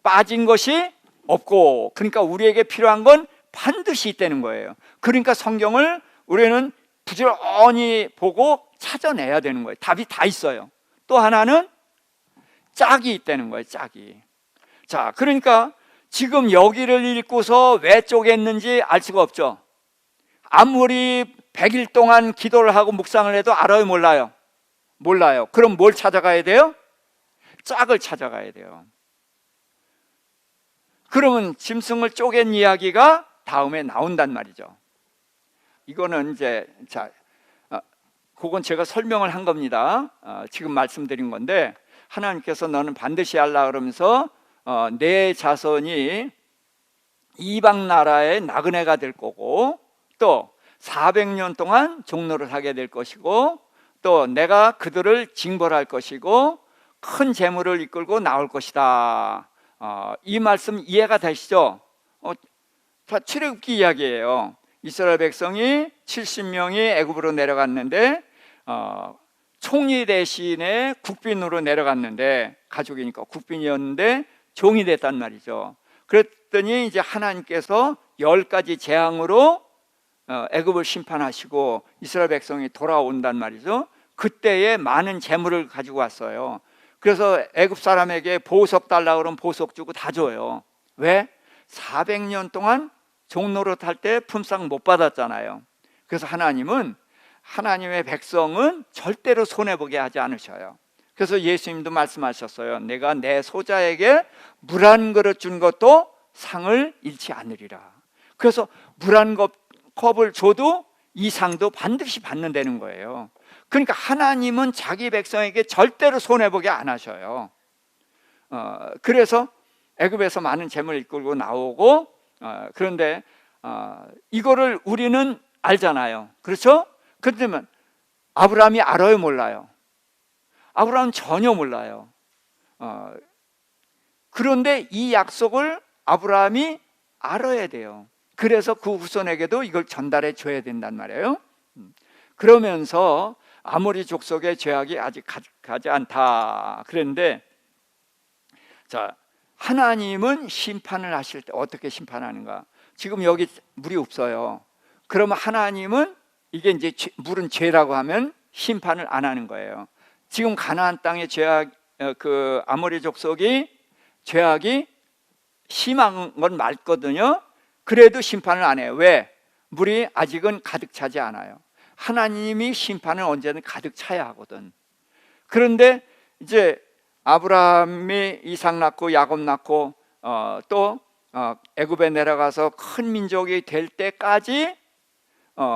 빠진 것이 없고, 그러니까 우리에게 필요한 건 반드시 있다는 거예요. 그러니까 성경을 우리는 부지런히 보고 찾아내야 되는 거예요. 답이 다 있어요. 또 하나는 짝이 있다는 거예요. 짝이. 자, 그러니까 지금 여기를 읽고서 왜 쪼갰는지 알 수가 없죠. 아무리 100일 동안 기도를 하고 묵상을 해도 알아요? 몰라요? 몰라요. 그럼 뭘 찾아가야 돼요? 짝을 찾아가야 돼요. 그러면 짐승을 쪼갠 이야기가 다음에 나온단 말이죠. 이거는 이제 그건 제가 설명을 한 겁니다. 지금 말씀드린 건데, 하나님께서 너는 반드시 하려 그러면서 내 자손이 이방 나라의 나그네가 될 거고, 또 400년 동안 종노를 하게 될 것이고, 또 내가 그들을 징벌할 것이고 큰 재물을 이끌고 나올 것이다. 이 말씀 이해가 되시죠? 다 출애굽기 이야기예요. 이스라엘 백성이 70명이 애굽으로 내려갔는데 총리 대신에 국빈으로 내려갔는데, 가족이니까 국빈이었는데 종이 됐단 말이죠. 그랬더니 이제 하나님께서 10가지 재앙으로 애굽을 심판하시고 이스라엘 백성이 돌아온단 말이죠. 그때에 많은 재물을 가지고 왔어요. 그래서 애굽 사람에게 보석 달라고 그러면 보석 주고 다 줘요. 왜? 400년 동안 종노릇 할 때 품삯 못 받았잖아요. 그래서 하나님은 하나님의 백성은 절대로 손해보게 하지 않으셔요. 그래서 예수님도 말씀하셨어요. 내가 내 소자에게 물 한 그릇 준 것도 상을 잃지 않으리라. 그래서 물 한 컵을 줘도 이 상도 반드시 받는다는 거예요. 그러니까 하나님은 자기 백성에게 절대로 손해보게 안 하셔요. 그래서 애굽에서 많은 재물을 이끌고 나오고, 그런데 이거를 우리는 알잖아요. 그렇죠? 그렇다면 아브라함이 알아요, 몰라요? 아브라함은 전혀 몰라요. 그런데 이 약속을 아브라함이 알아야 돼요. 그래서 그 후손에게도 이걸 전달해 줘야 된단 말이에요. 그러면서 아모리 족속의 죄악이 아직 가지 않다 그랬는데, 자, 하나님은 심판을 하실 때 어떻게 심판하는가? 지금 여기 물이 없어요. 그러면 하나님은 이게 이제 물은 죄라고 하면 심판을 안 하는 거예요. 지금 가나안 땅의 죄악, 그 아모리 족속이 죄악이 심한 건 맞거든요. 그래도 심판을 안 해요. 왜? 물이 아직은 가득 차지 않아요. 하나님이 심판을 언제든 가득 차야 하거든. 그런데 이제 아브라함이 이삭 낳고 야곱 낳고 또 애굽에 내려가서 큰 민족이 될 때까지,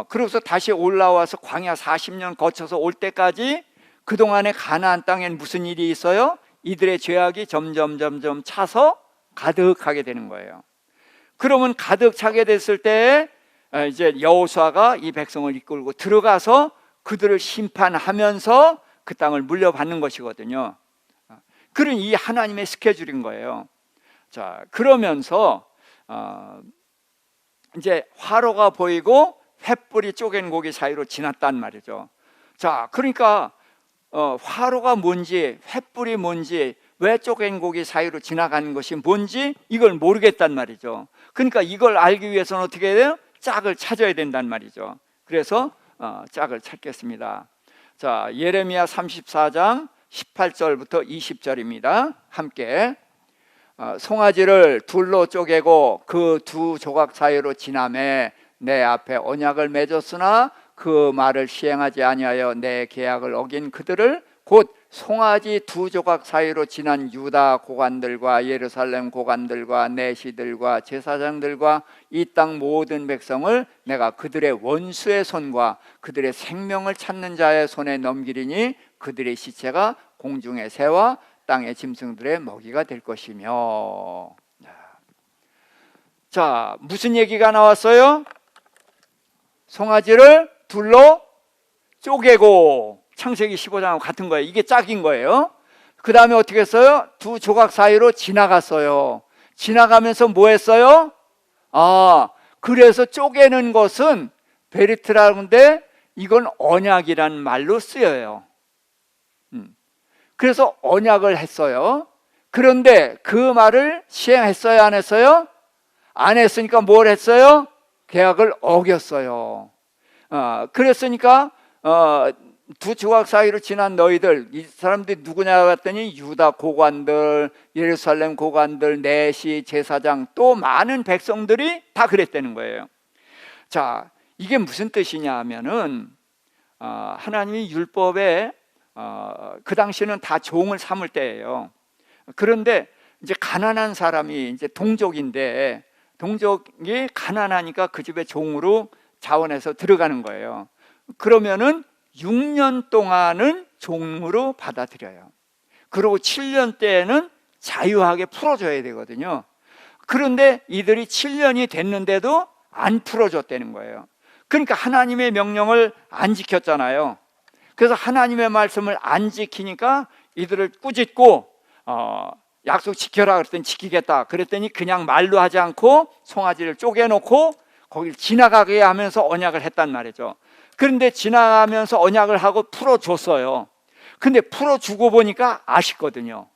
그러고서 다시 올라와서 광야 40년 거쳐서 올 때까지 그동안에 가나안 땅엔 무슨 일이 있어요? 이들의 죄악이 점점 차서 가득하게 되는 거예요. 그러면 가득 차게 됐을 때 이제 여호수아가 이 백성을 이끌고 들어가서 그들을 심판하면서 그 땅을 물려받는 것이거든요. 그런 이 하나님의 스케줄인 거예요. 자, 그러면서 이제 화로가 보이고 횃불이 쪼갠 고기 사이로 지났단 말이죠. 자, 그러니까 화로가 뭔지, 횃불이 뭔지, 왜 쪼갠 고기 사이로 지나가는 것이 뭔지 이걸 모르겠단 말이죠. 그러니까 이걸 알기 위해서는 어떻게 해야 돼요? 짝을 찾아야 된단 말이죠. 그래서 짝을 찾겠습니다. 자, 예레미야 34장 18절부터 20절입니다. 함께. 송아지를 둘로 쪼개고 그 두 조각 사이로 지나매 내 앞에 언약을 맺었으나 그 말을 시행하지 아니하여 내 계약을 어긴 그들을, 곧 송아지 두 조각 사이로 지난 유다 고관들과 예루살렘 고관들과 내시들과 제사장들과 이 땅 모든 백성을 내가 그들의 원수의 손과 그들의 생명을 찾는 자의 손에 넘기리니 그들의 시체가 공중의 새와 땅의 짐승들의 먹이가 될 것이며. 자, 무슨 얘기가 나왔어요? 송아지를 둘로 쪼개고, 창세기 15장하고 같은 거예요. 이게 짝인 거예요. 그 다음에 어떻게 했어요? 두 조각 사이로 지나갔어요. 지나가면서 뭐 했어요? 그래서 쪼개는 것은 베리트라는데 이건 언약이란 말로 쓰여요. 그래서 언약을 했어요. 그런데 그 말을 시행했어요, 안 했어요? 안 했으니까 뭘 했어요? 계약을 어겼어요. 그랬으니까 두 조각 사이로 지난 너희들, 이 사람들이 누구냐 봤더니 유다 고관들, 예루살렘 고관들, 내시 제사장, 또 많은 백성들이 다 그랬다는 거예요. 자, 이게 무슨 뜻이냐 하면은 하나님이 율법에 그 당시는 다 종을 삼을 때예요. 그런데 이제 가난한 사람이 이제 동족인데, 동족이 가난하니까 그 집에 종으로 자원해서 들어가는 거예요. 그러면은 6년 동안은 종으로 받아들여요. 그리고 7년 때에는 자유하게 풀어줘야 되거든요. 그런데 이들이 7년이 됐는데도 안 풀어줬다는 거예요. 그러니까 하나님의 명령을 안 지켰잖아요. 그래서 하나님의 말씀을 안 지키니까 이들을 꾸짖고 약속 지켜라 그랬더니 지키겠다 그랬더니 그냥 말로 하지 않고 송아지를 쪼개놓고 거기를 지나가게 하면서 언약을 했단 말이죠. 그런데 지나가면서 언약을 하고 풀어줬어요. 근데 풀어주고 보니까 아쉽거든요.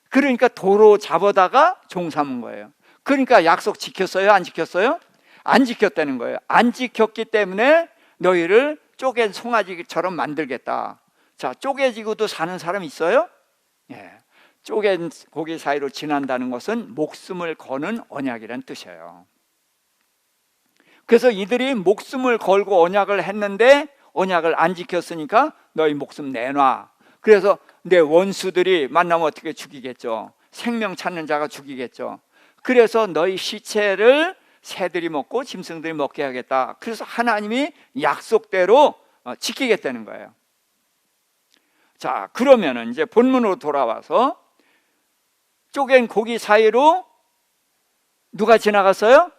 그러니까 도로 잡아다가 종 삼은 거예요. 그러니까 약속 지켰어요? 안 지켰어요? 안 지켰다는 거예요. 안 지켰기 때문에 너희를 쪼갠 송아지처럼 만들겠다. 자, 쪼개지고도 사는 사람 있어요? 예. 쪼갠 고기 사이로 지난다는 것은 목숨을 거는 언약이라는 뜻이에요. 그래서 이들이 목숨을 걸고 언약을 했는데 언약을 안 지켰으니까 너희 목숨 내놔. 그래서 내 원수들이 만나면 어떻게 죽이겠죠. 생명 찾는 자가 죽이겠죠. 그래서 너희 시체를 새들이 먹고 짐승들이 먹게 하겠다. 그래서 하나님이 약속대로 지키겠다는 거예요. 자, 그러면은 이제 본문으로 돌아와서 쪼갠 고기 사이로 누가 지나갔어요?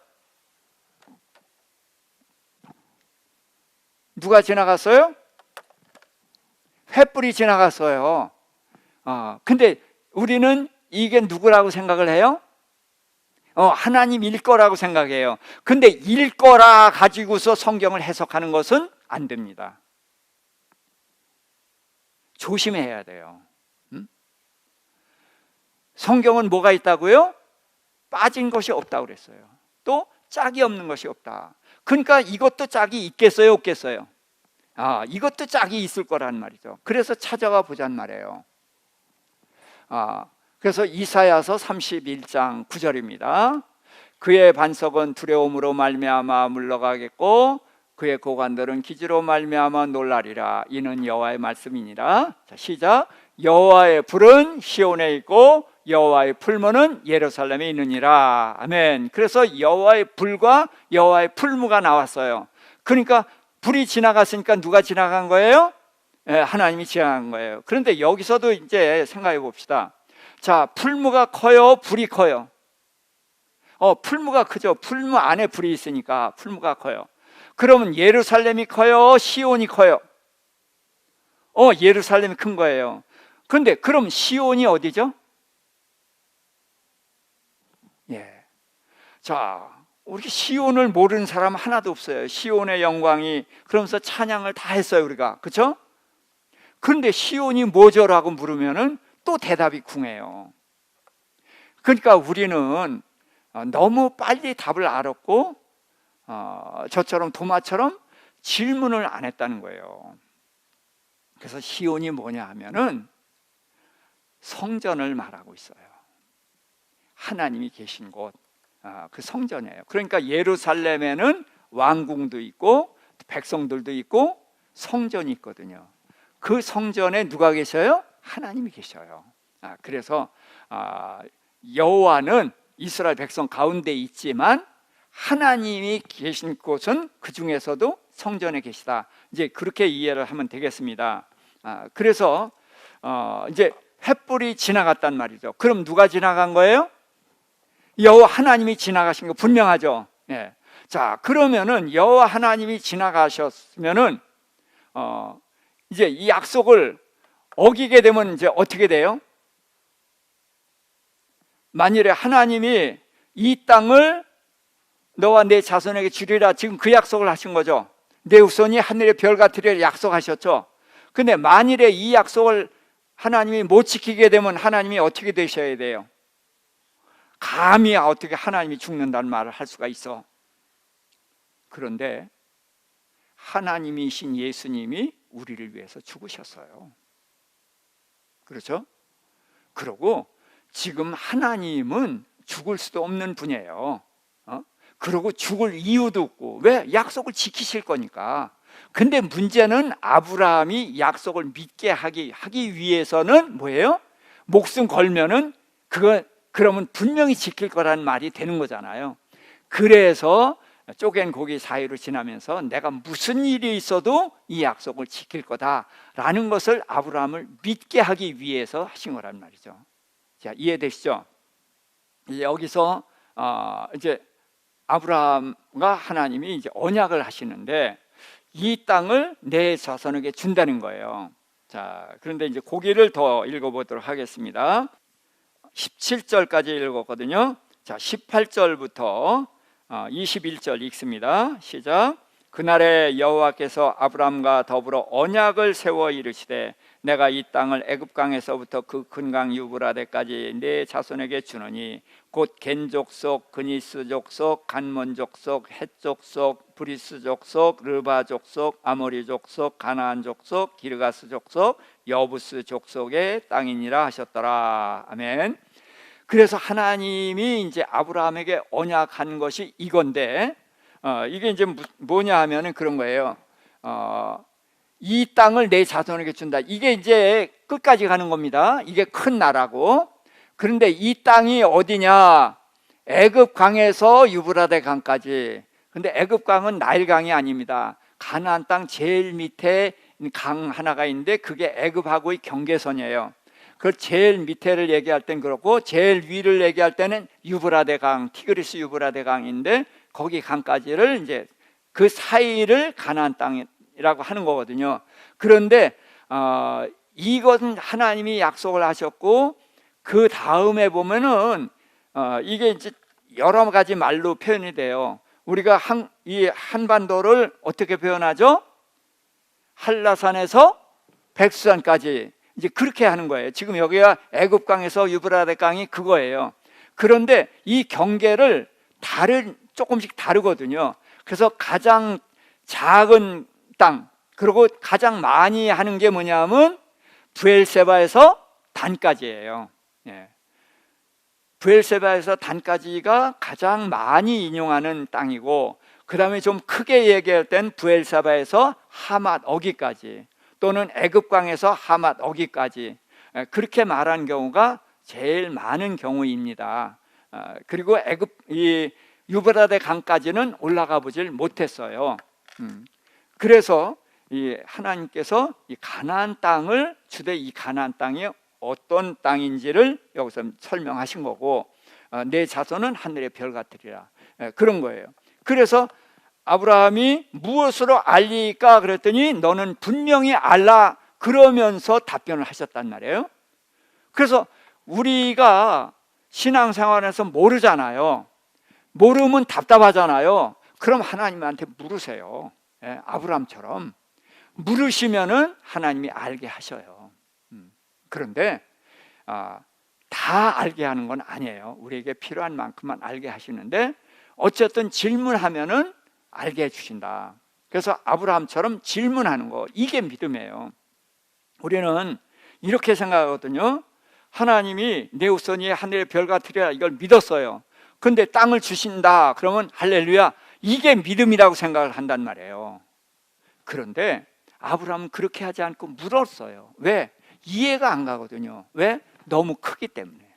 누가 지나갔어요? 횃불이 지나갔어요. 근데 우리는 이게 누구라고 생각을 해요? 하나님일 거라고 생각해요. 근데 일 거라 가지고서 성경을 해석하는 것은 안 됩니다. 조심해야 돼요. 성경은 뭐가 있다고요? 빠진 것이 없다고 그랬어요. 또 짝이 없는 것이 없다. 그러니까 이것도 짝이 있겠어요, 없겠어요? 이것도 짝이 있을 거란 말이죠. 그래서 찾아가 보잔 말이에요. 그래서 이사야서 31장 9절입니다. 그의 반석은 두려움으로 말미암아 물러가겠고 그의 고관들은 기지로 말미암아 놀라리라. 이는 여호와의 말씀이니라. 자, 시작. 여호와의 불은 시온에 있고 여호와의 풀무는 예루살렘에 있느니라. 아멘. 그래서 여호와의 불과 여호와의 풀무가 나왔어요. 그러니까 불이 지나갔으니까 누가 지나간 거예요? 하나님이 지나간 거예요. 그런데 여기서도 이제 생각해 봅시다. 자, 풀무가 커요, 불이 커요? 풀무가 크죠. 풀무 안에 불이 있으니까 풀무가 커요. 그러면 예루살렘이 커요, 시온이 커요? 예루살렘이 큰 거예요. 그런데 그럼 시온이 어디죠? 자, 우리 시온을 모르는 사람 하나도 없어요. 시온의 영광이, 그러면서 찬양을 다 했어요, 우리가. 그렇죠? 그런데 시온이 뭐죠라고 물으면은 또 대답이 궁해요. 그러니까 우리는 너무 빨리 답을 알았고 저처럼 도마처럼 질문을 안 했다는 거예요. 그래서 시온이 뭐냐 하면은 성전을 말하고 있어요. 하나님이 계신 곳, 그 성전이에요. 그러니까 예루살렘에는 왕궁도 있고 백성들도 있고 성전이 있거든요. 그 성전에 누가 계셔요? 하나님이 계셔요. 그래서 여호와는 이스라엘 백성 가운데 있지만 하나님이 계신 곳은 그 중에서도 성전에 계시다. 이제 그렇게 이해를 하면 되겠습니다. 그래서 이제 횃불이 지나갔단 말이죠. 그럼 누가 지나간 거예요? 여호와 하나님이 지나가신 거 분명하죠. 자, 그러면은 여호와 하나님이 지나가셨으면은 이제 이 약속을 어기게 되면 이제 어떻게 돼요? 만일에 하나님이 이 땅을 너와 내 자손에게 주리라, 지금 그 약속을 하신 거죠. 내 후손이 하늘의 별 같으리라 약속하셨죠. 근데 만일에 이 약속을 하나님이 못 지키게 되면 하나님이 어떻게 되셔야 돼요? 감히 어떻게 하나님이 죽는다는 말을 할 수가 있어? 그런데 하나님이신 예수님이 우리를 위해서 죽으셨어요. 그렇죠? 그리고 지금 하나님은 죽을 수도 없는 분이에요. 그리고 죽을 이유도 없고, 왜? 약속을 지키실 거니까. 근데 문제는 아브라함이 약속을 믿게 하기 위해서는 뭐예요? 목숨 걸면은 그러면 분명히 지킬 거라는 말이 되는 거잖아요. 그래서 쪼갠 고기 사이로 지나면서 내가 무슨 일이 있어도 이 약속을 지킬 거다라는 것을 아브라함을 믿게 하기 위해서 하신 거란 말이죠. 자, 이해되시죠? 여기서 이제 아브라함과 하나님이 이제 언약을 하시는데 이 땅을 내 자손에게 준다는 거예요. 자, 그런데 이제 고기를 더 읽어보도록 하겠습니다. 17절까지 읽었거든요. 자, 18절부터 21절 읽습니다. 시작. 그날에 여호와께서 아브람과 더불어 언약을 세워 이르시되 내가 이 땅을 애굽 강에서부터 그 큰 강 유브라데까지 내 자손에게 주노니 곧 겐 족속, 그니스 족속, 간몬 족속, 헷 족속, 브리스 족속, 르바 족속, 아모리 족속, 가나안 족속, 기르가스 족속, 여부스 족속의 땅이니라 하셨더라. 아멘. 그래서 하나님이 이제 아브라함에게 언약한 것이 이건데 이게 이제 뭐냐 하면은 그런 거예요. 이 땅을 내 자손에게 준다. 이게 이제 끝까지 가는 겁니다. 이게 큰 나라고. 그런데 이 땅이 어디냐? 애굽 강에서 유브라데 강까지. 근데 애굽 강은 나일 강이 아닙니다. 가나안 땅 제일 밑에 강 하나가 있는데 그게 애굽하고의 경계선이에요. 그 제일 밑에를 얘기할 땐 그렇고 제일 위를 얘기할 때는 유브라데 강, 티그리스 유브라데 강인데 거기 강까지를 이제 그 사이를 가나안 땅이라고 하는 거거든요. 그런데 이것은 하나님이 약속을 하셨고 그 다음에 보면은 이게 이제 여러 가지 말로 표현이 돼요. 우리가 이 한반도를 어떻게 표현하죠? 한라산에서 백두산까지 이제 그렇게 하는 거예요. 지금 여기가 애굽강에서 유브라데 강이 그거예요. 그런데 이 경계를 조금씩 다르거든요. 그래서 가장 작은 땅, 그리고 가장 많이 하는 게 뭐냐면 브엘세바에서 단까지예요. 예. 브엘세바에서 단까지가 가장 많이 인용하는 땅이고, 그 다음에 좀 크게 얘기할 땐 브엘세바에서 하맛 어기까지, 또는 애굽강에서 하맛 어기까지, 그렇게 말한 경우가 제일 많은 경우입니다. 그리고 이 유브라데 강까지는 올라가 보질 못했어요. 그래서 이 하나님께서 이 가나안 땅을 주되 이 가나안 땅이 어떤 땅인지를 여기서 설명하신 거고, 내 자손은 하늘의 별 같으리라, 그런 거예요. 그래서 아브라함이 무엇으로 알리까 그랬더니 너는 분명히 알라, 그러면서 답변을 하셨단 말이에요. 그래서 우리가 신앙생활에서 모르잖아요. 모르면 답답하잖아요. 그럼 하나님한테 물으세요. 아브라함처럼 물으시면은 하나님이 알게 하셔요. 그런데 다 알게 하는 건 아니에요. 우리에게 필요한 만큼만 알게 하시는데 어쨌든 질문하면은 알게 해주신다. 그래서 아브라함처럼 질문하는 거, 이게 믿음이에요. 우리는 이렇게 생각하거든요. 하나님이 내 후손이 하늘의 별 같으리라, 이걸 믿었어요. 근데 땅을 주신다 그러면 할렐루야, 이게 믿음이라고 생각을 한단 말이에요. 그런데 아브라함은 그렇게 하지 않고 물었어요. 왜? 이해가 안 가거든요. 왜? 너무 크기 때문에.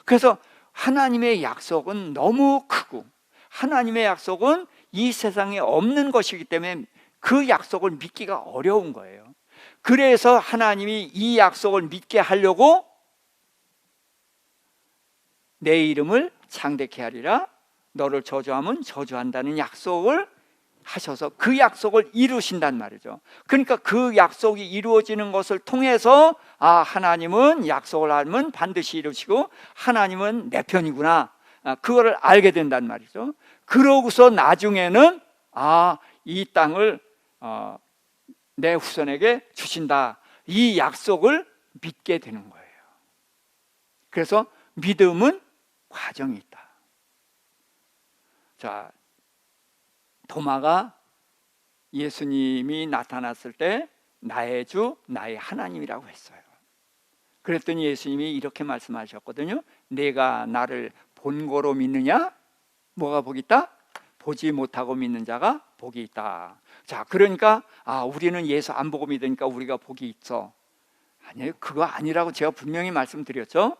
그래서 하나님의 약속은 너무 크고 하나님의 약속은 이 세상에 없는 것이기 때문에 그 약속을 믿기가 어려운 거예요. 그래서 하나님이 이 약속을 믿게 하려고 내 이름을 창대케 하리라, 너를 저주하면 저주한다는 약속을 하셔서 그 약속을 이루신단 말이죠. 그러니까 그 약속이 이루어지는 것을 통해서 하나님은 약속을 하면 반드시 이루시고 하나님은 내 편이구나, 그거를 알게 된단 말이죠. 그러고서 나중에는 이 땅을 내 후손에게 주신다, 이 약속을 믿게 되는 거예요. 그래서 믿음은 과정이 있다. 자, 도마가 예수님이 나타났을 때 나의 주, 나의 하나님이라고 했어요. 그랬더니 예수님이 이렇게 말씀하셨거든요. 내가 나를 본고로 믿느냐? 뭐가 복이 있다? 보지 못하고 믿는 자가 복이 있다. 자, 그러니까 우리는 예수 안 보고 믿으니까 우리가 복이 있어. 아니에요. 그거 아니라고 제가 분명히 말씀드렸죠.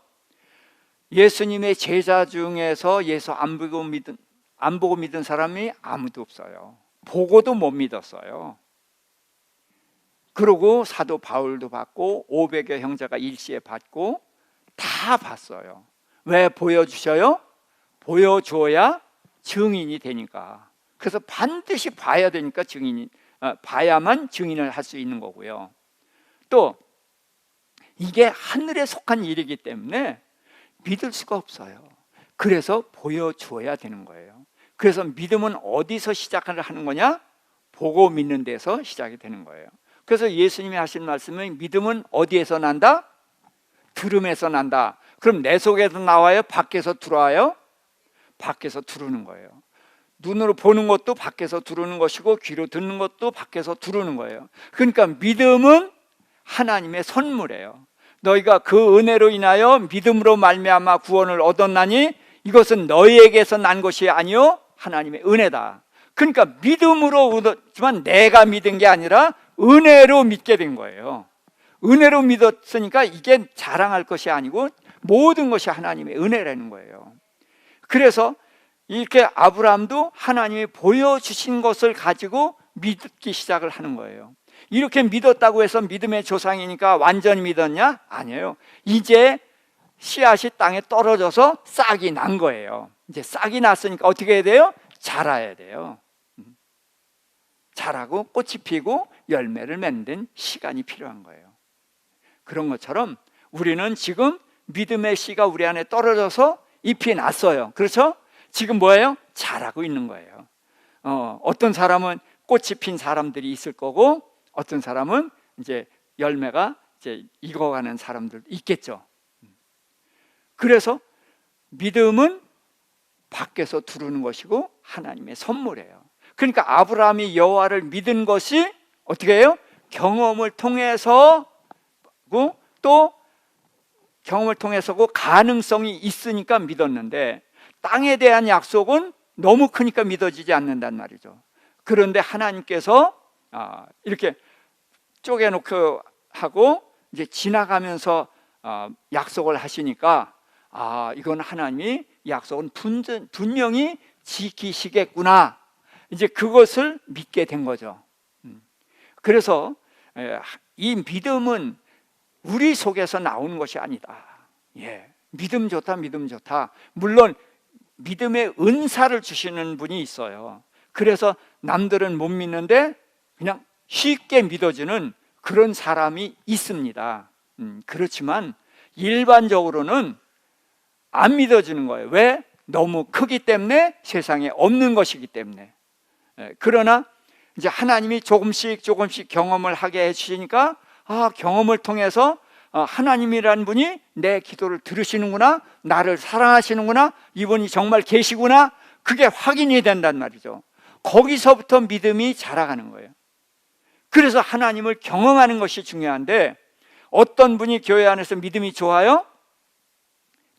예수님의 제자 중에서 예수 안 보고 믿은 사람이 아무도 없어요. 보고도 못 믿었어요. 그리고 사도 바울도 받고 500여 형제가 일시에 받고 다 봤어요. 왜 보여주셔요? 보여줘야 증인이 되니까. 그래서 반드시 봐야 되니까 봐야만 증인을 할 수 있는 거고요. 또 이게 하늘에 속한 일이기 때문에 믿을 수가 없어요. 그래서 보여줘야 되는 거예요. 그래서 믿음은 어디서 시작을 하는 거냐? 보고 믿는 데서 시작이 되는 거예요. 그래서 예수님이 하신 말씀은 믿음은 어디에서 난다? 들음에서 난다. 그럼 내 속에서 나와요? 밖에서 들어와요? 밖에서 들어오는 거예요. 눈으로 보는 것도 밖에서 들어오는 것이고 귀로 듣는 것도 밖에서 들어오는 거예요. 그러니까 믿음은 하나님의 선물이에요. 너희가 그 은혜로 인하여 믿음으로 말미암아 구원을 얻었나니 이것은 너희에게서 난 것이 아니요 하나님의 은혜다. 그러니까 믿음으로 얻었지만 내가 믿은 게 아니라 은혜로 믿게 된 거예요. 은혜로 믿었으니까 이게 자랑할 것이 아니고 모든 것이 하나님의 은혜라는 거예요. 그래서 이렇게 아브라함도 하나님이 보여주신 것을 가지고 믿기 시작을 하는 거예요. 이렇게 믿었다고 해서 믿음의 조상이니까 완전히 믿었냐? 아니에요. 이제 씨앗이 땅에 떨어져서 싹이 난 거예요. 이제 싹이 났으니까 어떻게 해야 돼요? 자라야 돼요. 자라고 꽃이 피고 열매를 맺는 시간이 필요한 거예요. 그런 것처럼 우리는 지금 믿음의 씨가 우리 안에 떨어져서 잎이 났어요. 그렇죠? 지금 뭐예요? 자라고 있는 거예요. 어떤 사람은 꽃이 핀 사람들이 있을 거고, 어떤 사람은 이제 열매가 이제 익어가는 사람들도 있겠죠. 그래서 믿음은 밖에서 두르는 것이고 하나님의 선물이에요. 그러니까 아브라함이 여호와를 믿은 것이 어떻게 해요? 경험을 통해서고, 또 경험을 통해서고 가능성이 있으니까 믿었는데, 땅에 대한 약속은 너무 크니까 믿어지지 않는단 말이죠. 그런데 하나님께서 이렇게 쪼개놓고 하고 이제 지나가면서 약속을 하시니까 이건 하나님이 약속은 분명히 지키시겠구나, 이제 그것을 믿게 된 거죠. 그래서 이 믿음은 우리 속에서 나오는 것이 아니다. 믿음 좋다, 믿음 좋다. 물론 믿음의 은사를 주시는 분이 있어요. 그래서 남들은 못 믿는데 그냥 쉽게 믿어지는 그런 사람이 있습니다. 그렇지만 일반적으로는 안 믿어지는 거예요. 왜? 너무 크기 때문에, 세상에 없는 것이기 때문에. 그러나 이제 하나님이 조금씩 경험을 하게 해주시니까 경험을 통해서 하나님이라는 분이 내 기도를 들으시는구나, 나를 사랑하시는구나, 이분이 정말 계시구나, 그게 확인이 된단 말이죠. 거기서부터 믿음이 자라가는 거예요. 그래서 하나님을 경험하는 것이 중요한데, 어떤 분이 교회 안에서 믿음이 좋아요?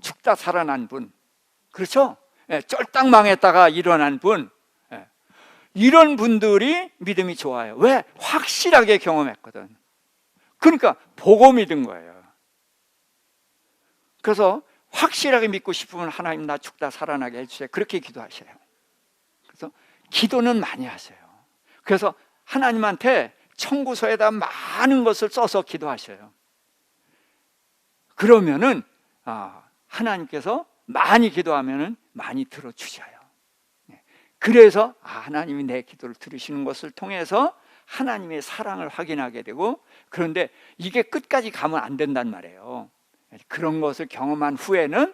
죽다 살아난 분, 그렇죠? 쫄딱 망했다가 일어난 분, 이런 분들이 믿음이 좋아요. 왜? 확실하게 경험했거든. 그러니까 보고 믿은 거예요. 그래서 확실하게 믿고 싶으면 하나님 나 죽다 살아나게 해주세요, 그렇게 기도하셔요. 그래서 기도는 많이 하세요. 그래서 하나님한테 청구서에다 많은 것을 써서 기도하셔요. 그러면은 하나님께서 많이 기도하면은 많이 들어주셔요. 그래서 하나님이 내 기도를 들으시는 것을 통해서 하나님의 사랑을 확인하게 되고, 그런데 이게 끝까지 가면 안 된단 말이에요. 그런 것을 경험한 후에는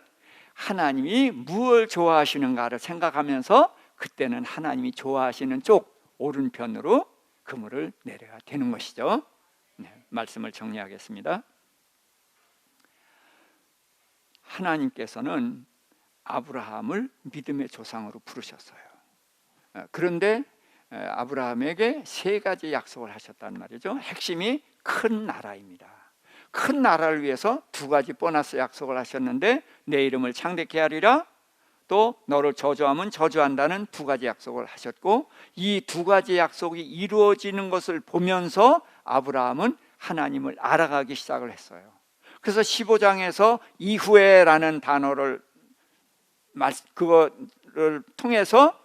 하나님이 무엇을 좋아하시는가를 생각하면서 그때는 하나님이 좋아하시는 쪽 오른편으로 그물을 내려야 되는 것이죠. 말씀을 정리하겠습니다. 하나님께서는 아브라함을 믿음의 조상으로 부르셨어요. 그런데 아브라함에게 세 가지 약속을 하셨단 말이죠. 핵심이 큰 나라입니다. 큰 나라를 위해서 두 가지 보너스 약속을 하셨는데, 내 이름을 창대케 하리라, 또 너를 저주하면 저주한다는 두 가지 약속을 하셨고, 이 두 가지 약속이 이루어지는 것을 보면서 아브라함은 하나님을 알아가기 시작을 했어요. 그래서 15장에서 이후에라는 단어를 그거를 통해서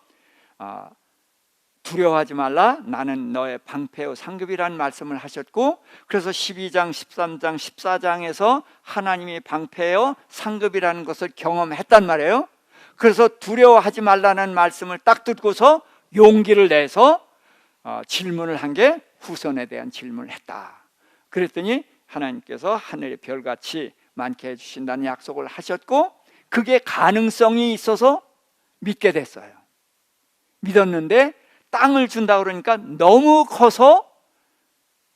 두려워하지 말라, 나는 너의 방패요 상급이라는 말씀을 하셨고, 그래서 12장, 13장, 14장에서 하나님이 방패요 상급이라는 것을 경험했단 말이에요. 그래서 두려워하지 말라는 말씀을 딱 듣고서 용기를 내서 질문을 한 게 후손에 대한 질문을 했다. 그랬더니 하나님께서 하늘의 별같이 많게 해주신다는 약속을 하셨고, 그게 가능성이 있어서 믿게 됐어요. 믿었는데 땅을 준다 그러니까 너무 커서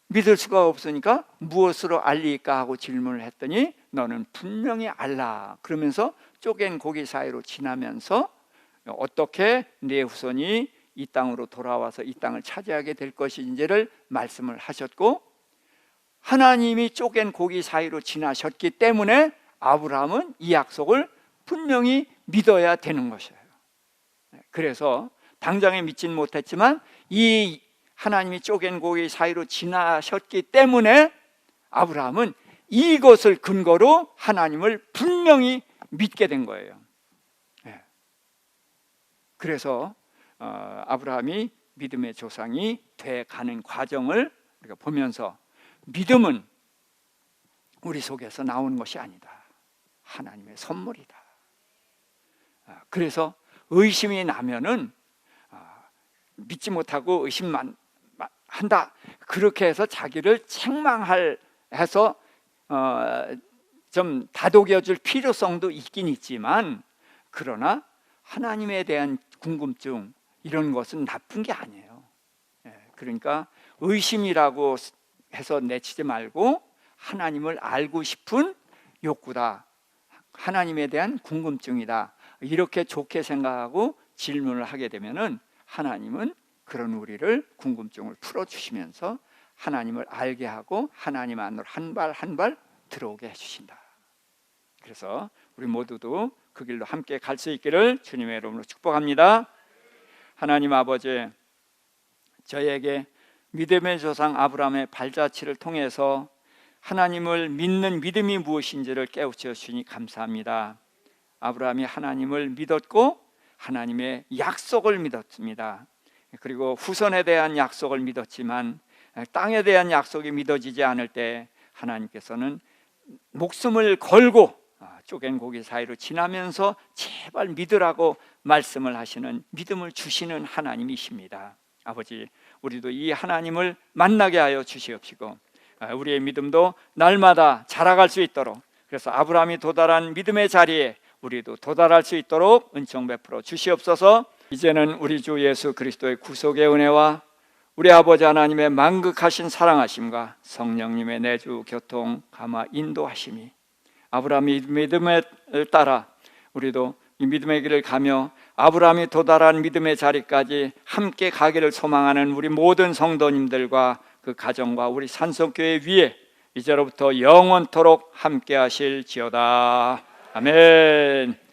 믿을 수가 없으니까 무엇으로 알리까 하고 질문을 했더니 너는 분명히 알라, 그러면서 쪼갠 고기 사이로 지나면서 어떻게 네 후손이 이 땅으로 돌아와서 이 땅을 차지하게 될 것인지를 말씀을 하셨고, 하나님이 쪼갠 고기 사이로 지나셨기 때문에 아브라함은 이 약속을 분명히 믿어야 되는 것이에요. 그래서 당장에 믿지는 못했지만 이 하나님이 쪼갠 고기 사이로 지나셨기 때문에 아브라함은 이것을 근거로 하나님을 분명히 믿게 된 거예요. 그래서 아브라함이 믿음의 조상이 돼가는 과정을 우리가 보면서 믿음은 우리 속에서 나오는 것이 아니다. 하나님의 선물이다. 그래서 의심이 나면은 믿지 못하고 의심만 한다. 그렇게 해서 자기를 책망해서 좀 다독여줄 필요성도 있긴 있지만, 그러나 하나님에 대한 궁금증 이런 것은 나쁜 게 아니에요. 그러니까 의심이라고 해서 내치지 말고 하나님을 알고 싶은 욕구다, 하나님에 대한 궁금증이다, 이렇게 좋게 생각하고 질문을 하게 되면은 하나님은 그런 우리를 궁금증을 풀어주시면서 하나님을 알게 하고 하나님 안으로 한 발 한 발 들어오게 해주신다. 그래서 우리 모두도 그 길로 함께 갈 수 있기를 주님의 이름으로 축복합니다. 하나님 아버지, 저에게 믿음의 조상 아브라함의 발자취를 통해서 하나님을 믿는 믿음이 무엇인지를 깨우쳐 주시니 감사합니다. 아브라함이 하나님을 믿었고 하나님의 약속을 믿었습니다. 그리고 후손에 대한 약속을 믿었지만 땅에 대한 약속이 믿어지지 않을 때 하나님께서는 목숨을 걸고 쪼갠 고기 사이로 지나면서 제발 믿으라고 말씀을 하시는, 믿음을 주시는 하나님이십니다. 아버지, 우리도 이 하나님을 만나게 하여 주시옵시고 우리의 믿음도 날마다 자라갈 수 있도록, 그래서 아브라함이 도달한 믿음의 자리에 우리도 도달할 수 있도록 은총 베풀어 주시옵소서. 이제는 우리 주 예수 그리스도의 구속의 은혜와 우리 아버지 하나님의 만극하신 사랑하심과 성령님의 내주 교통 감화 인도하심이 아브라함이 믿음에 따라 우리도 이 믿음의 길을 가며 아브라함이 도달한 믿음의 자리까지 함께 가기를 소망하는 우리 모든 성도님들과 그 가정과 우리 산성교회 위에 이제로부터 영원토록 함께 하실지어다. 아멘.